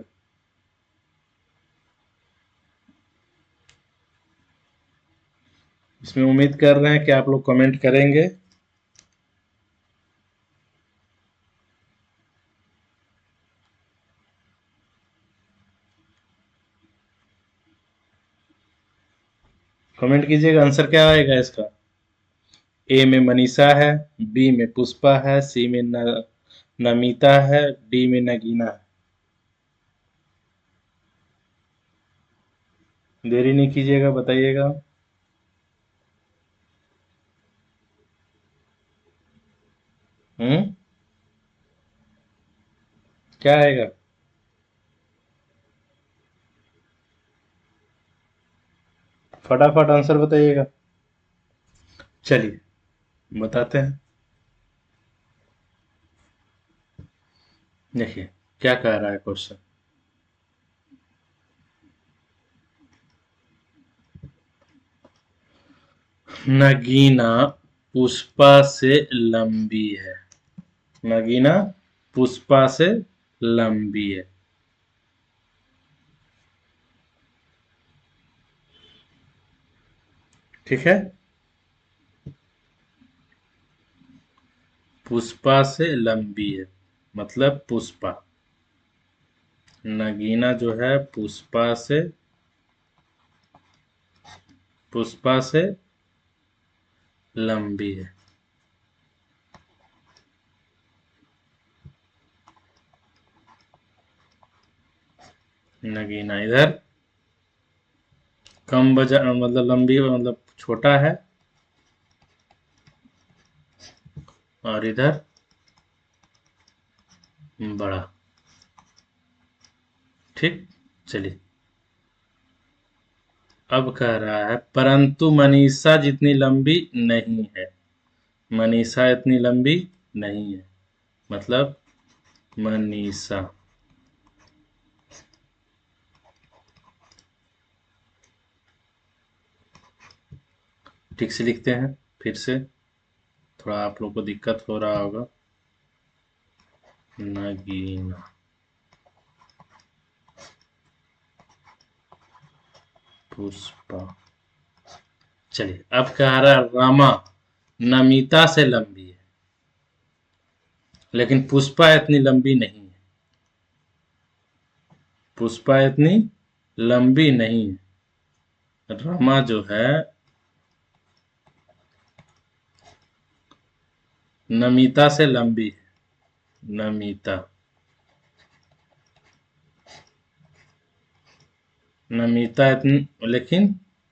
Speaker 1: इसमें उम्मीद कर रहे हैं कि आप लोग कमेंट करेंगे। कमेंट कीजिएगा, आंसर क्या आएगा इसका। ए में मनीषा है, बी में पुष्पा है, सी में नमिता है, डी में नगीना है। देरी नहीं कीजिएगा, बताइएगा। हम्म, क्या आएगा? फटाफट आंसर बताइएगा। चलिए बताते हैं। देखिए क्या कह रहा है क्वेश्चन। नगीना पुष्पा से लंबी है। नगीना पुष्पा से लंबी है। ठीक है। पुष्पा से लंबी है मतलब पुष्पा। नगीना जो है पुष्पा से लंबी है। नगीना इधर कम वजन मतलब लंबी मतलब छोटा है, और इधर बड़ा। ठीक। चलिए, अब कह रहा है परंतु मनीषा जितनी लंबी नहीं है। मनीषा इतनी लंबी नहीं है मतलब मनीषा। ठीक से लिखते हैं फिर से, थोड़ा आप लोग को दिक्कत हो रहा होगा। नगीना पुष्पा। चलिए, अब कह रहा है रमा नमिता से लंबी है, लेकिन पुष्पा इतनी लंबी नहीं है। पुष्पा इतनी लंबी नहीं है। रमा जो है नमिता से लंबी है। नमिता। नमिता इतनी, लेकिन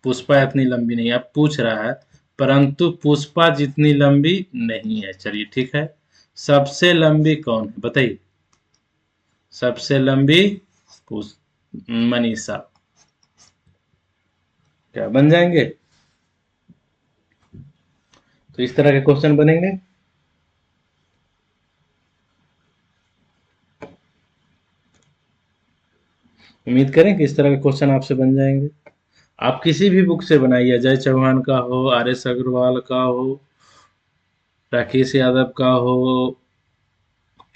Speaker 1: पुष्पा इतनी लंबी नहीं है। अब पूछ रहा है परंतु पुष्पा जितनी लंबी नहीं है। चलिए ठीक है। सबसे लंबी कौन है बताइए। सबसे लंबी मनीषा। क्या बन जाएंगे? तो इस तरह के क्वेश्चन बनेंगे। उम्मीद करें कि इस तरह के क्वेश्चन आपसे बन जाएंगे। आप किसी भी बुक से बनाइए, अजय चौहान का हो, आर एस अग्रवाल का हो, राकेश यादव का हो,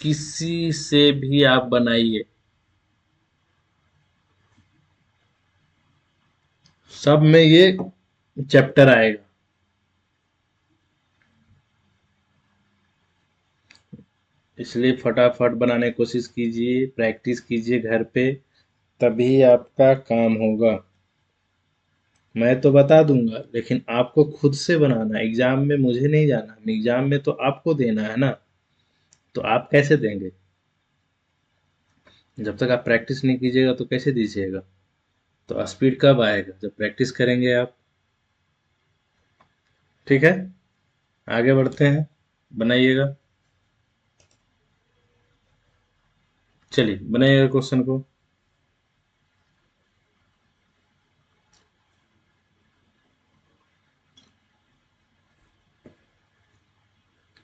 Speaker 1: किसी से भी आप बनाइए, सब में ये चैप्टर आएगा। इसलिए फटाफट बनाने की कोशिश कीजिए, प्रैक्टिस कीजिए घर पे, तभी आपका काम होगा। मैं तो बता दूंगा, लेकिन आपको खुद से बनाना है। एग्जाम में मुझे नहीं जाना, एग्जाम में तो आपको देना है ना। तो आप कैसे देंगे? जब तक आप प्रैक्टिस नहीं कीजिएगा तो कैसे दीजिएगा? तो स्पीड कब आएगा? जब प्रैक्टिस करेंगे आप। ठीक है, आगे बढ़ते हैं, बनाइएगा। चलिए बनाइएगा क्वेश्चन को।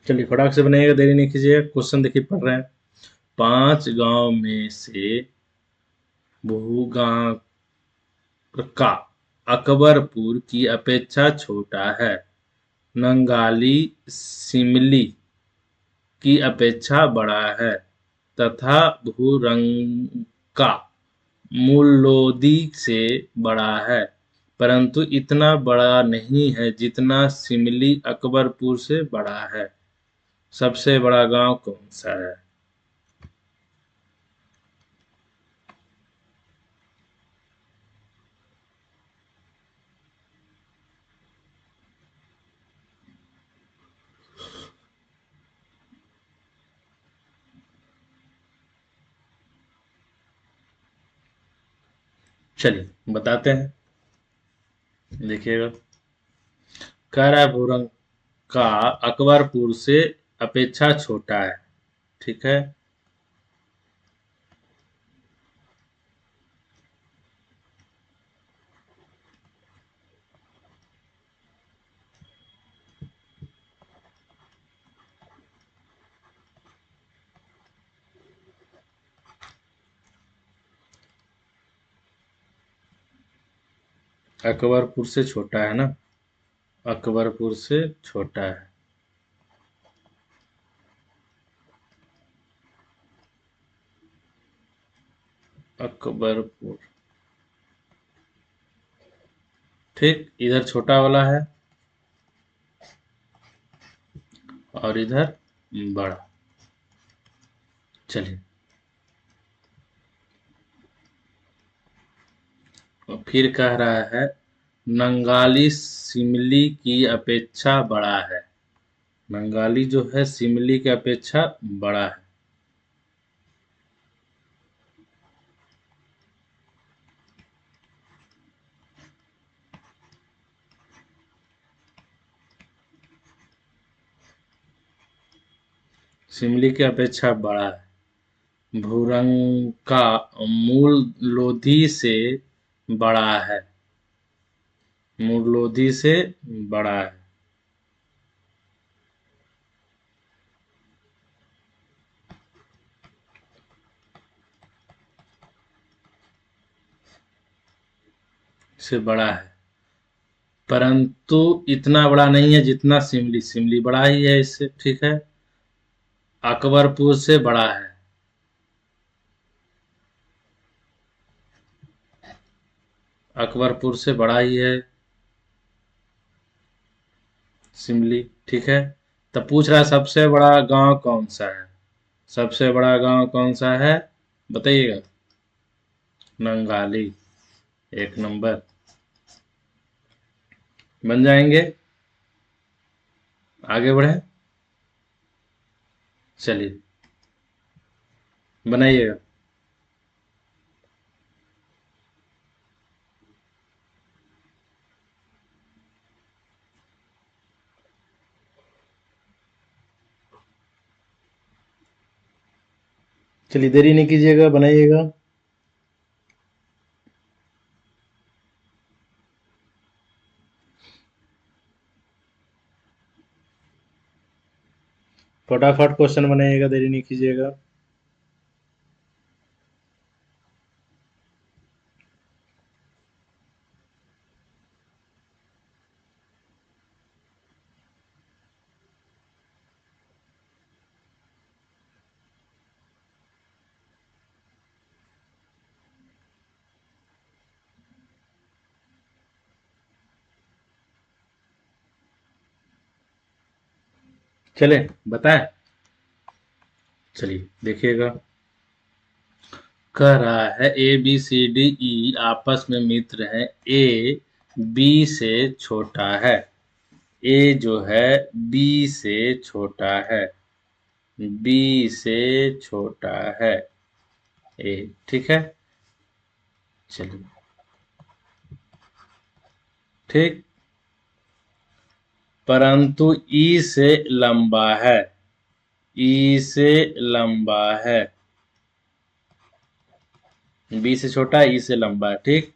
Speaker 1: चलिए फटाक से बनाइएगा, देरी नहीं कीजिएगा। क्वेश्चन देखिए पढ़ रहे हैं। 5 गांव में से बहुगांव का अकबरपुर की अपेक्षा छोटा है। नंगाली सिमली की अपेक्षा बड़ा है तथा भूरंका मुल्लोदी से बड़ा है, परंतु इतना बड़ा नहीं है जितना सिमली अकबरपुर से बड़ा है। सबसे बड़ा गांव कौन सा है? चलिए बताते हैं, देखिएगा। कारापुरम का अकबरपुर से अपेक्षा छोटा है। ठीक है। अकबरपुर से छोटा है ना। अकबरपुर से छोटा है। अकबरपुर, ठीक, इधर छोटा वाला है और इधर बड़ा। चलिए, और फिर कह रहा है नंगाली शिमली की अपेक्षा बड़ा है। नंगाली जो है शिमली की अपेक्षा बड़ा है। शिमली की अपेक्षा बड़ा है। भूरंका मूल लोधी से बड़ा है। मूल लोधी से बड़ा है। से बड़ा है, परंतु इतना बड़ा नहीं है जितना शिमली। शिमली बड़ा ही है इससे, ठीक है। अकबरपुर से बड़ा है। अकबरपुर से बड़ा ही है शिमली, ठीक है। तब पूछ रहा है सबसे बड़ा गांव कौन सा है। सबसे बड़ा गांव कौन सा है, बताइएगा। नंगाली, एक नंबर। बन जाएंगे, आगे बढ़े। चलिए, बनाइएगा। चलिए, देरी नहीं कीजिएगा, बनाइएगा। फटाफट क्वेश्चन बनाइएगा, देरी नहीं कीजिएगा। चले, बताएं। चलिए, देखिएगा। कह रहा है A B C D E आपस में मित्र हैं। ए बी से छोटा है। ए जो है बी से छोटा है। बी से छोटा है ए, ठीक है। चलिए, ठीक, परंतु ई से लंबा है। ई से लंबा है। बी से छोटा है, ई से लंबा है, ठीक।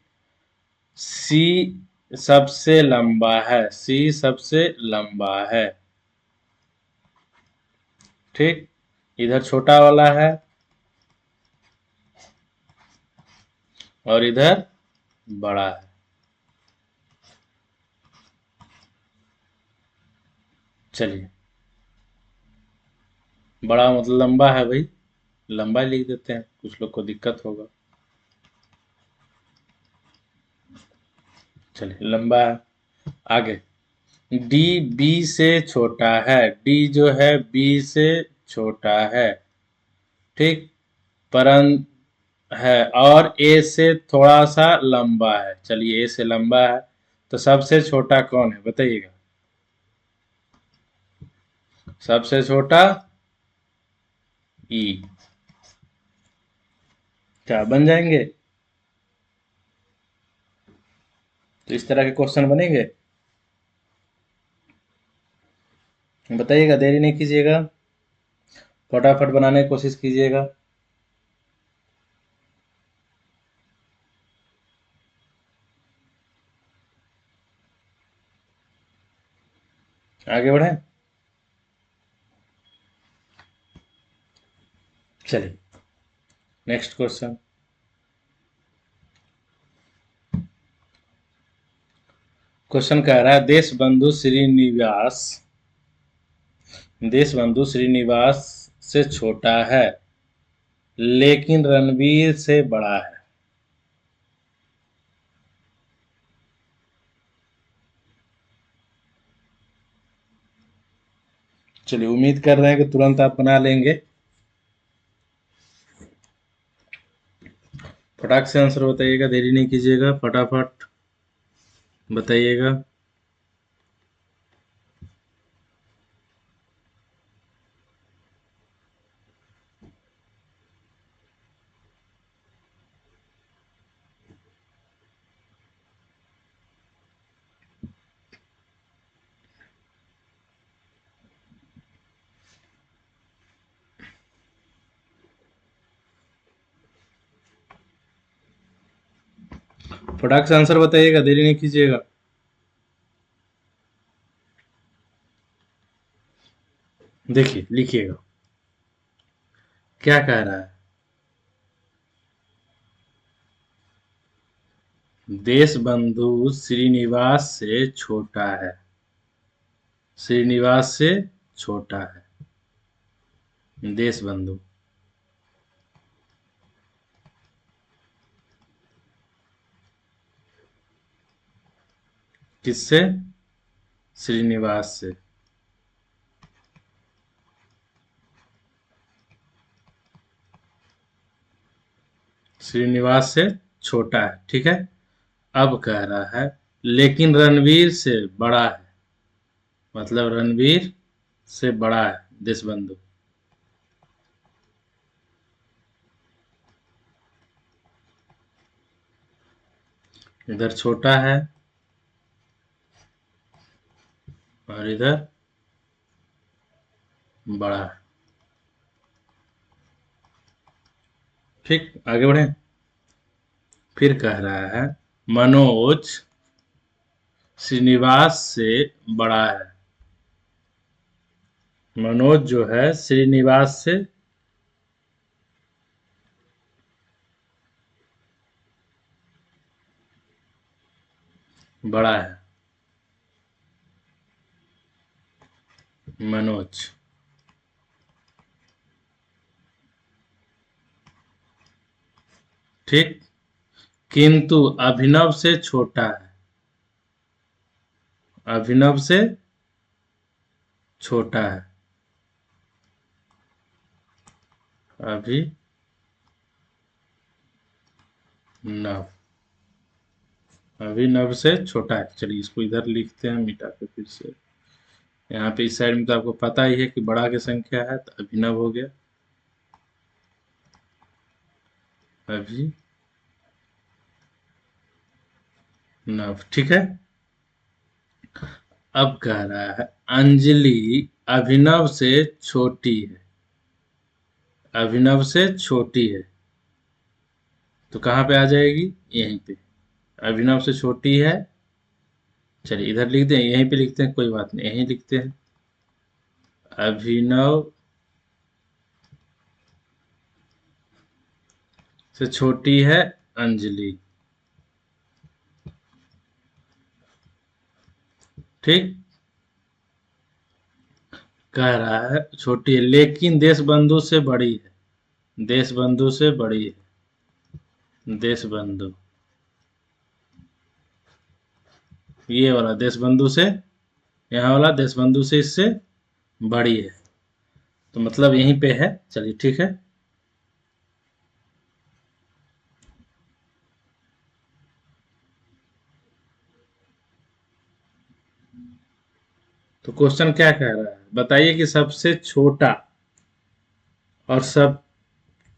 Speaker 1: सी सबसे लंबा है। सी सबसे लंबा है, ठीक। इधर छोटा वाला है और इधर बड़ा है। चलिए, बड़ा मतलब लंबा है भाई, लंबा ही लिख देते हैं, कुछ लोग को दिक्कत होगा। चलिए, लंबा है। आगे, डी बी से छोटा है। डी जो है बी से छोटा है, ठीक। परन है और ए से थोड़ा सा लंबा है। चलिए, ए से लंबा है, तो सबसे छोटा कौन है, बताइएगा। सबसे छोटा ई। क्या बन जाएंगे। तो इस तरह के क्वेश्चन बनेंगे। बताइएगा, देरी नहीं कीजिएगा, फटाफट बनाने की कोशिश कीजिएगा। आगे बढ़े। चलिए, नेक्स्ट क्वेश्चन। क्वेश्चन कह रहा है देश बंधु श्रीनिवास से छोटा है लेकिन रणवीर से बड़ा है। चलिए, उम्मीद कर रहे हैं कि तुरंत आप बना लेंगे। फटाक से आंसर बताइएगा, देरी नहीं कीजिएगा, फटाफट बताइएगा। फटाक से आंसर बताइएगा, देरी नहीं कीजिएगा। देखिए, लिखिएगा क्या कह रहा है। देश बंधु श्रीनिवास से छोटा है। श्रीनिवास से छोटा है देश बंधु। किससे? श्रीनिवास से। श्रीनिवास से छोटा है, ठीक है। अब कह रहा है लेकिन रणवीर से बड़ा है, मतलब रणवीर से बड़ा है देशबंधु। इधर छोटा है और इधर बड़ा है। ठीक, आगे बढ़े। फिर कह रहा है मनोज श्रीनिवास से बड़ा है। मनोज जो है श्रीनिवास से बड़ा है। मनोज, ठीक, किंतु अभिनव से छोटा है। अभिनव से छोटा है। अभिनव, अभिनव से छोटा है। चलिए, इसको इधर लिखते हैं मिटा के फिर से। यहाँ पे इस साइड में तो आपको पता ही है कि बड़ा की संख्या है, तो अभिनव हो गया। अभिनव, ठीक है। अब कह रहा है अंजलि अभिनव से छोटी है। अभिनव से छोटी है, तो कहाँ पे आ जाएगी? यहीं पे। अभिनव से छोटी है। चलिए, इधर लिख दें, यहीं पे लिखते हैं, कोई बात नहीं, यहीं लिखते हैं। अभिनव से छोटी है अंजलि, ठीक। कह रहा है छोटी है लेकिन देश बंधु से बड़ी है। देश बंधु से बड़ी है। देश बंधु, ये वाला देश बंधु से, यहाँ वाला देश बंधु से इससे बड़ी है, तो मतलब यहीं पे है। चलिए, ठीक है। तो क्वेश्चन क्या कह रहा है, बताइए कि सबसे छोटा और सब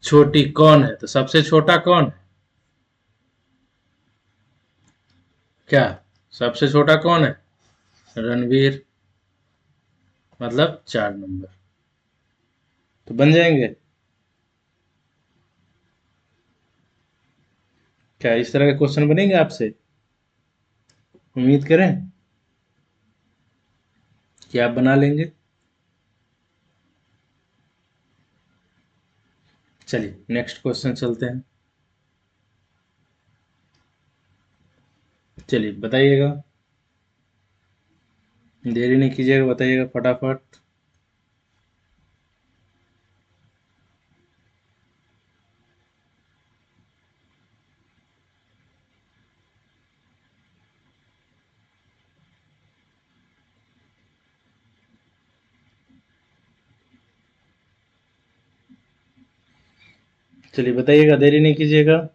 Speaker 1: छोटी कौन है। तो सबसे छोटा कौन है? क्या? सबसे छोटा कौन है? रणवीर, मतलब 4 नंबर। तो बन जाएंगे। क्या इस तरह के क्वेश्चन बनेंगे आपसे? उम्मीद करें कि आप बना लेंगे। चलिए, नेक्स्ट क्वेश्चन चलते हैं। चलिए, बताइएगा। देरी नहीं कीजिएगा, बताइएगा फटाफट। चलिए बताइएगा, देरी नहीं कीजिएगा।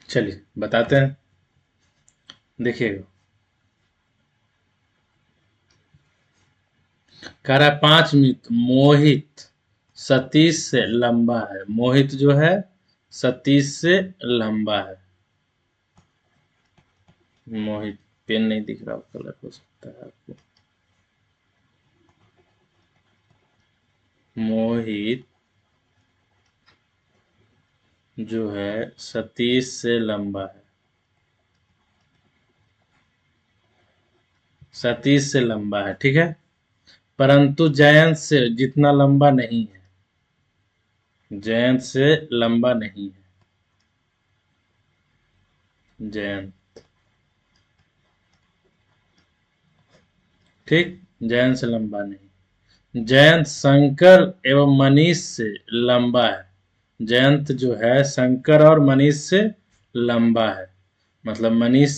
Speaker 1: चलिए बताते हैं, देखिएगा। कह रहा है 5 मित्र मोहित सतीश से लंबा है। मोहित जो है सतीश से लंबा है। मोहित, पेन नहीं दिख रहा, कलर हो सकता है आपको। मोहित जो है सतीश से लंबा है। सतीश से लंबा है, ठीक है। परंतु जयंत से जितना लंबा नहीं है। जयंत से लंबा नहीं है। जयंत, ठीक। जयंत से लंबा नहीं। जयंत शंकर एवं मनीष से लंबा है। जयंत जो है शंकर और मनीष से लंबा है। मतलब मनीष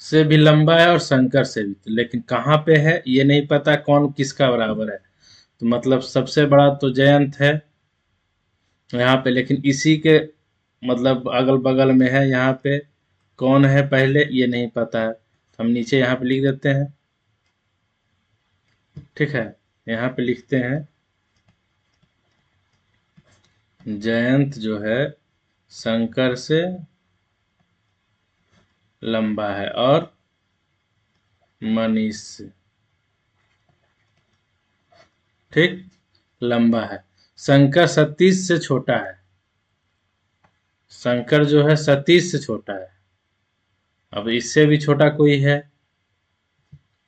Speaker 1: से भी लंबा है और शंकर से भी, लेकिन कहाँ पे है ये नहीं पता, कौन किसका बराबर है। तो मतलब सबसे बड़ा तो जयंत है यहाँ पे, लेकिन इसी के मतलब अगल बगल में है यहाँ पे। कौन है पहले ये नहीं पता है, तो हम नीचे यहाँ पे लिख देते हैं, ठीक है। यहाँ पे लिखते हैं जयंत जो है शंकर से लंबा है और मनीष से, ठीक, लंबा है। शंकर सतीश से छोटा है। शंकर जो है सतीश से छोटा है। अब इससे भी छोटा कोई है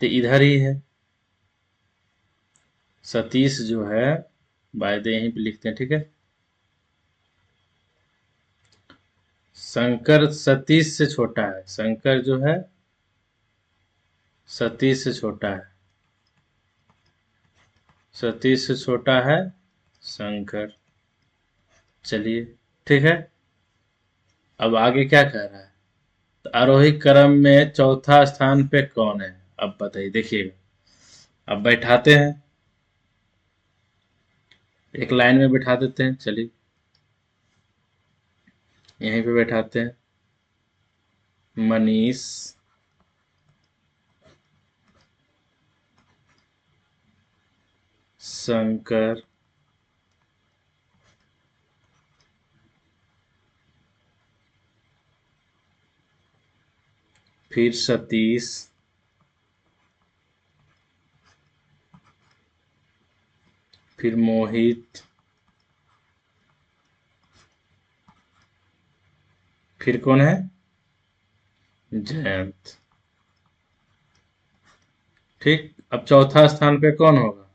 Speaker 1: तो इधर ही है। सतीश जो है वायदे यहीं पे लिखते हैं, ठीक है। शंकर सतीश से छोटा है। शंकर जो है सतीश से छोटा है। सतीश से छोटा है शंकर। चलिए, ठीक है। अब आगे क्या कह रहा है, तो आरोही क्रम में चौथा स्थान पे कौन है। अब बताइए, देखिएगा। अब बैठाते हैं, एक लाइन में बैठा देते हैं। चलिए यहीं पे बैठाते हैं। मनीष, शंकर, फिर सतीश, फिर मोहित, फिर कौन है, जयंत, ठीक। अब चौथा स्थान पे कौन होगा।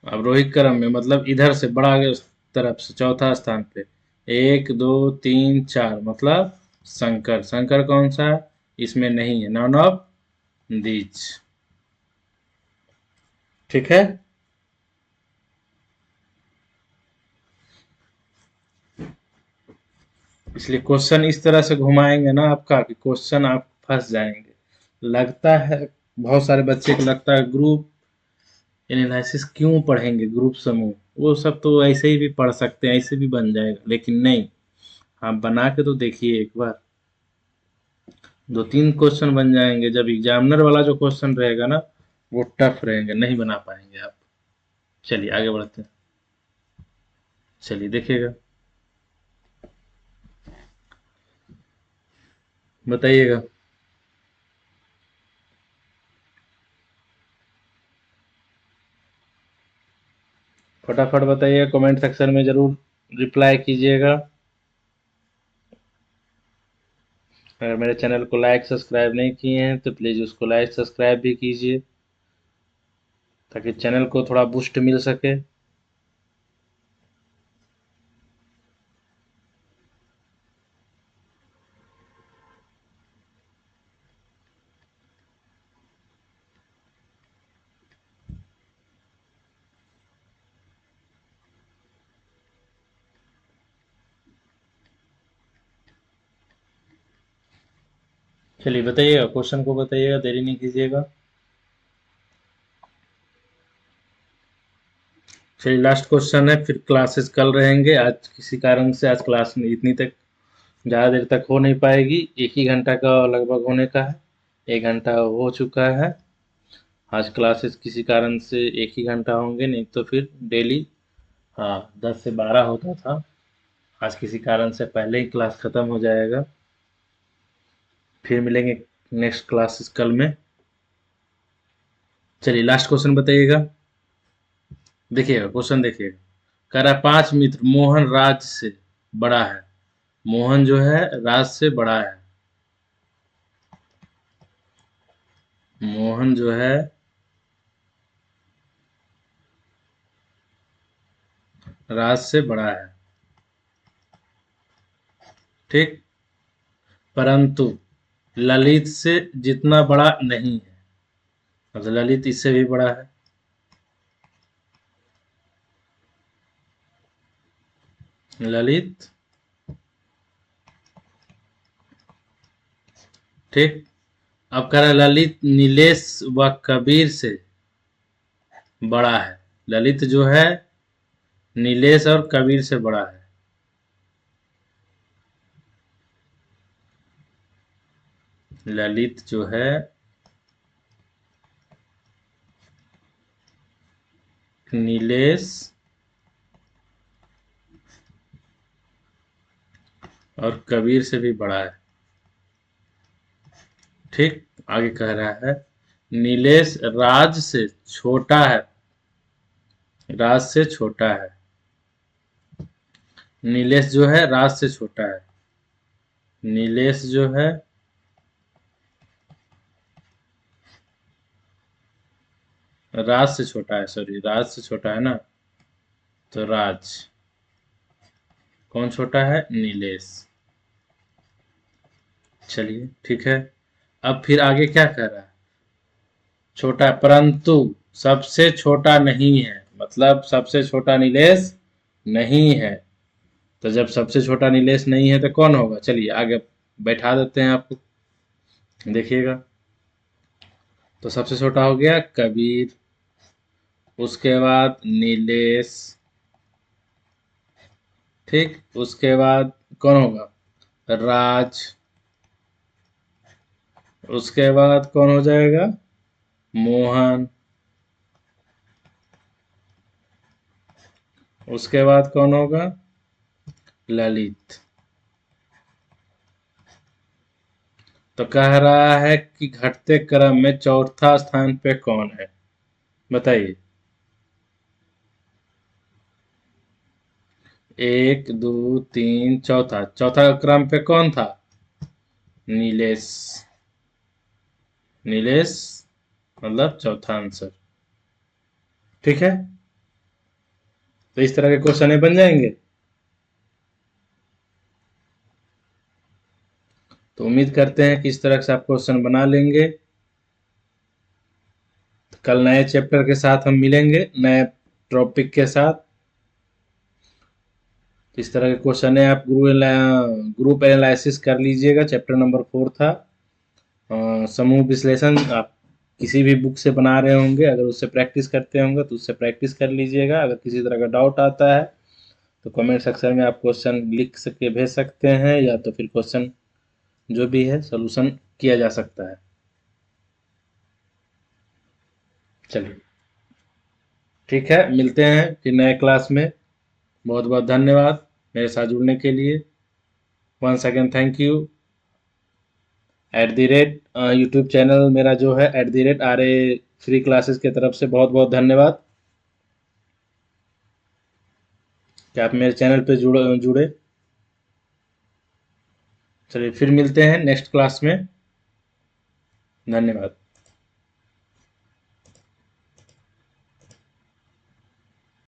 Speaker 1: अब रोहित क्रम में मतलब इधर से बड़ा तरफ से चौथा स्थान पे, 1 2 3 4 मतलब शंकर। शंकर कौन सा है, इसमें नहीं है, नॉन ऑफ दीज, ठीक है। इसलिए क्वेश्चन इस तरह से घुमाएंगे ना आपका कि क्वेश्चन आप फंस जाएंगे। लगता है बहुत सारे बच्चे को लगता है ग्रुप एनालिसिस क्यों पढ़ेंगे, ग्रुप समूह वो सब तो ऐसे ही भी पढ़ सकते हैं, ऐसे भी बन जाएगा, लेकिन नहीं। आप बना के तो देखिए एक बार, 2 3 क्वेश्चन बन जाएंगे। जब एग्जामिनर वाला जो क्वेश्चन रहेगा ना वो टफ रहेंगे, नहीं बना पाएंगे आप। चलिए आगे बढ़ते हैं। चलिए देखिएगा, बताइएगा। फटाफट बताइए, कमेंट सेक्शन में जरूर रिप्लाई कीजिएगा। अगर मेरे चैनल को लाइक सब्सक्राइब नहीं किए हैं तो प्लीज़ उसको लाइक सब्सक्राइब भी कीजिए। ताकि चैनल को थोड़ा बूस्ट मिल सके। चलिए बताइएगा, क्वेश्चन को बताइएगा, देरी नहीं कीजिएगा। चलिए लास्ट क्वेश्चन है, फिर क्लासेस कल रहेंगे। आज किसी कारण से आज क्लास में इतनी तक ज़्यादा देर तक हो नहीं पाएगी, 1 ही घंटा का लगभग होने का है, 1 घंटा हो चुका है। आज क्लासेस किसी कारण से 1 ही घंटा होंगे, नहीं तो फिर डेली हाँ 10 से 12 होता था। आज किसी कारण से पहले ही क्लास ख़त्म हो जाएगा। फिर मिलेंगे नेक्स्ट क्लासेस कल में। चलिए लास्ट क्वेश्चन बताइएगा। देखिएगा क्वेश्चन, देखिएगा। कह रहा है 5 मित्र मोहन राज से बड़ा है। मोहन जो है राज से बड़ा है। मोहन जो है राज से बड़ा है, ठीक। परंतु ललित से जितना बड़ा नहीं है। मतलब ललित इससे भी बड़ा है। ललित, ठीक। अब कह रहा है ललित नीलेश व कबीर से बड़ा है। ललित जो है नीलेश और कबीर से बड़ा है। ललित जो है नीलेश और कबीर से भी बड़ा है, ठीक। आगे कह रहा है नीलेश राज से छोटा है। राज से छोटा है। नीलेश जो है राज से छोटा है। नीलेश जो है राज से छोटा है, सॉरी राज से छोटा है ना, तो राज कौन छोटा है? नीलेश। चलिए ठीक है। अब फिर आगे क्या कह रहा है? छोटा है, परंतु सबसे छोटा नहीं है। मतलब सबसे छोटा नीलेश नहीं है। तो जब सबसे छोटा नीलेश नहीं है तो कौन होगा? चलिए आगे बैठा देते हैं आपको, देखिएगा। तो सबसे छोटा हो गया कबीर, उसके बाद नीलेश, ठीक। उसके बाद कौन होगा? राज। उसके बाद कौन हो जाएगा? मोहन। उसके बाद कौन होगा? ललित। तो कह रहा है कि घटते क्रम में चौथा स्थान पे कौन है? बताइए। 1 2 3, चौथा। चौथा क्रम पे कौन था? नीलेश। नीलेश मतलब चौथा आंसर, ठीक है। तो इस तरह के क्वेश्चन बन जाएंगे। तो उम्मीद करते हैं कि इस तरह से आप क्वेश्चन बना लेंगे। तो कल नए चैप्टर के साथ हम मिलेंगे, नए टॉपिक के साथ। इस तरह के क्वेश्चन है, आप ग्रुप एनालिसिस कर लीजिएगा। चैप्टर नंबर 4 था समूह विश्लेषण। आप किसी भी बुक से बना रहे होंगे, अगर उससे प्रैक्टिस करते होंगे तो उससे प्रैक्टिस कर लीजिएगा। अगर किसी तरह का डाउट आता है तो कमेंट सेक्शन में आप क्वेश्चन लिख सके भेज सकते हैं, या तो फिर क्वेश्चन जो भी है सोल्यूशन किया जा सकता है। चलिए ठीक है, मिलते हैं फिर नए क्लास में। बहुत बहुत धन्यवाद मेरे साथ जुड़ने के लिए। Once again thank you. YouTube channel मेरा जो है @RA फ्री क्लासेस की तरफ से बहुत बहुत धन्यवाद कि आप मेरे चैनल पे जुड़े। चलिए फिर मिलते हैं नेक्स्ट क्लास में। धन्यवाद।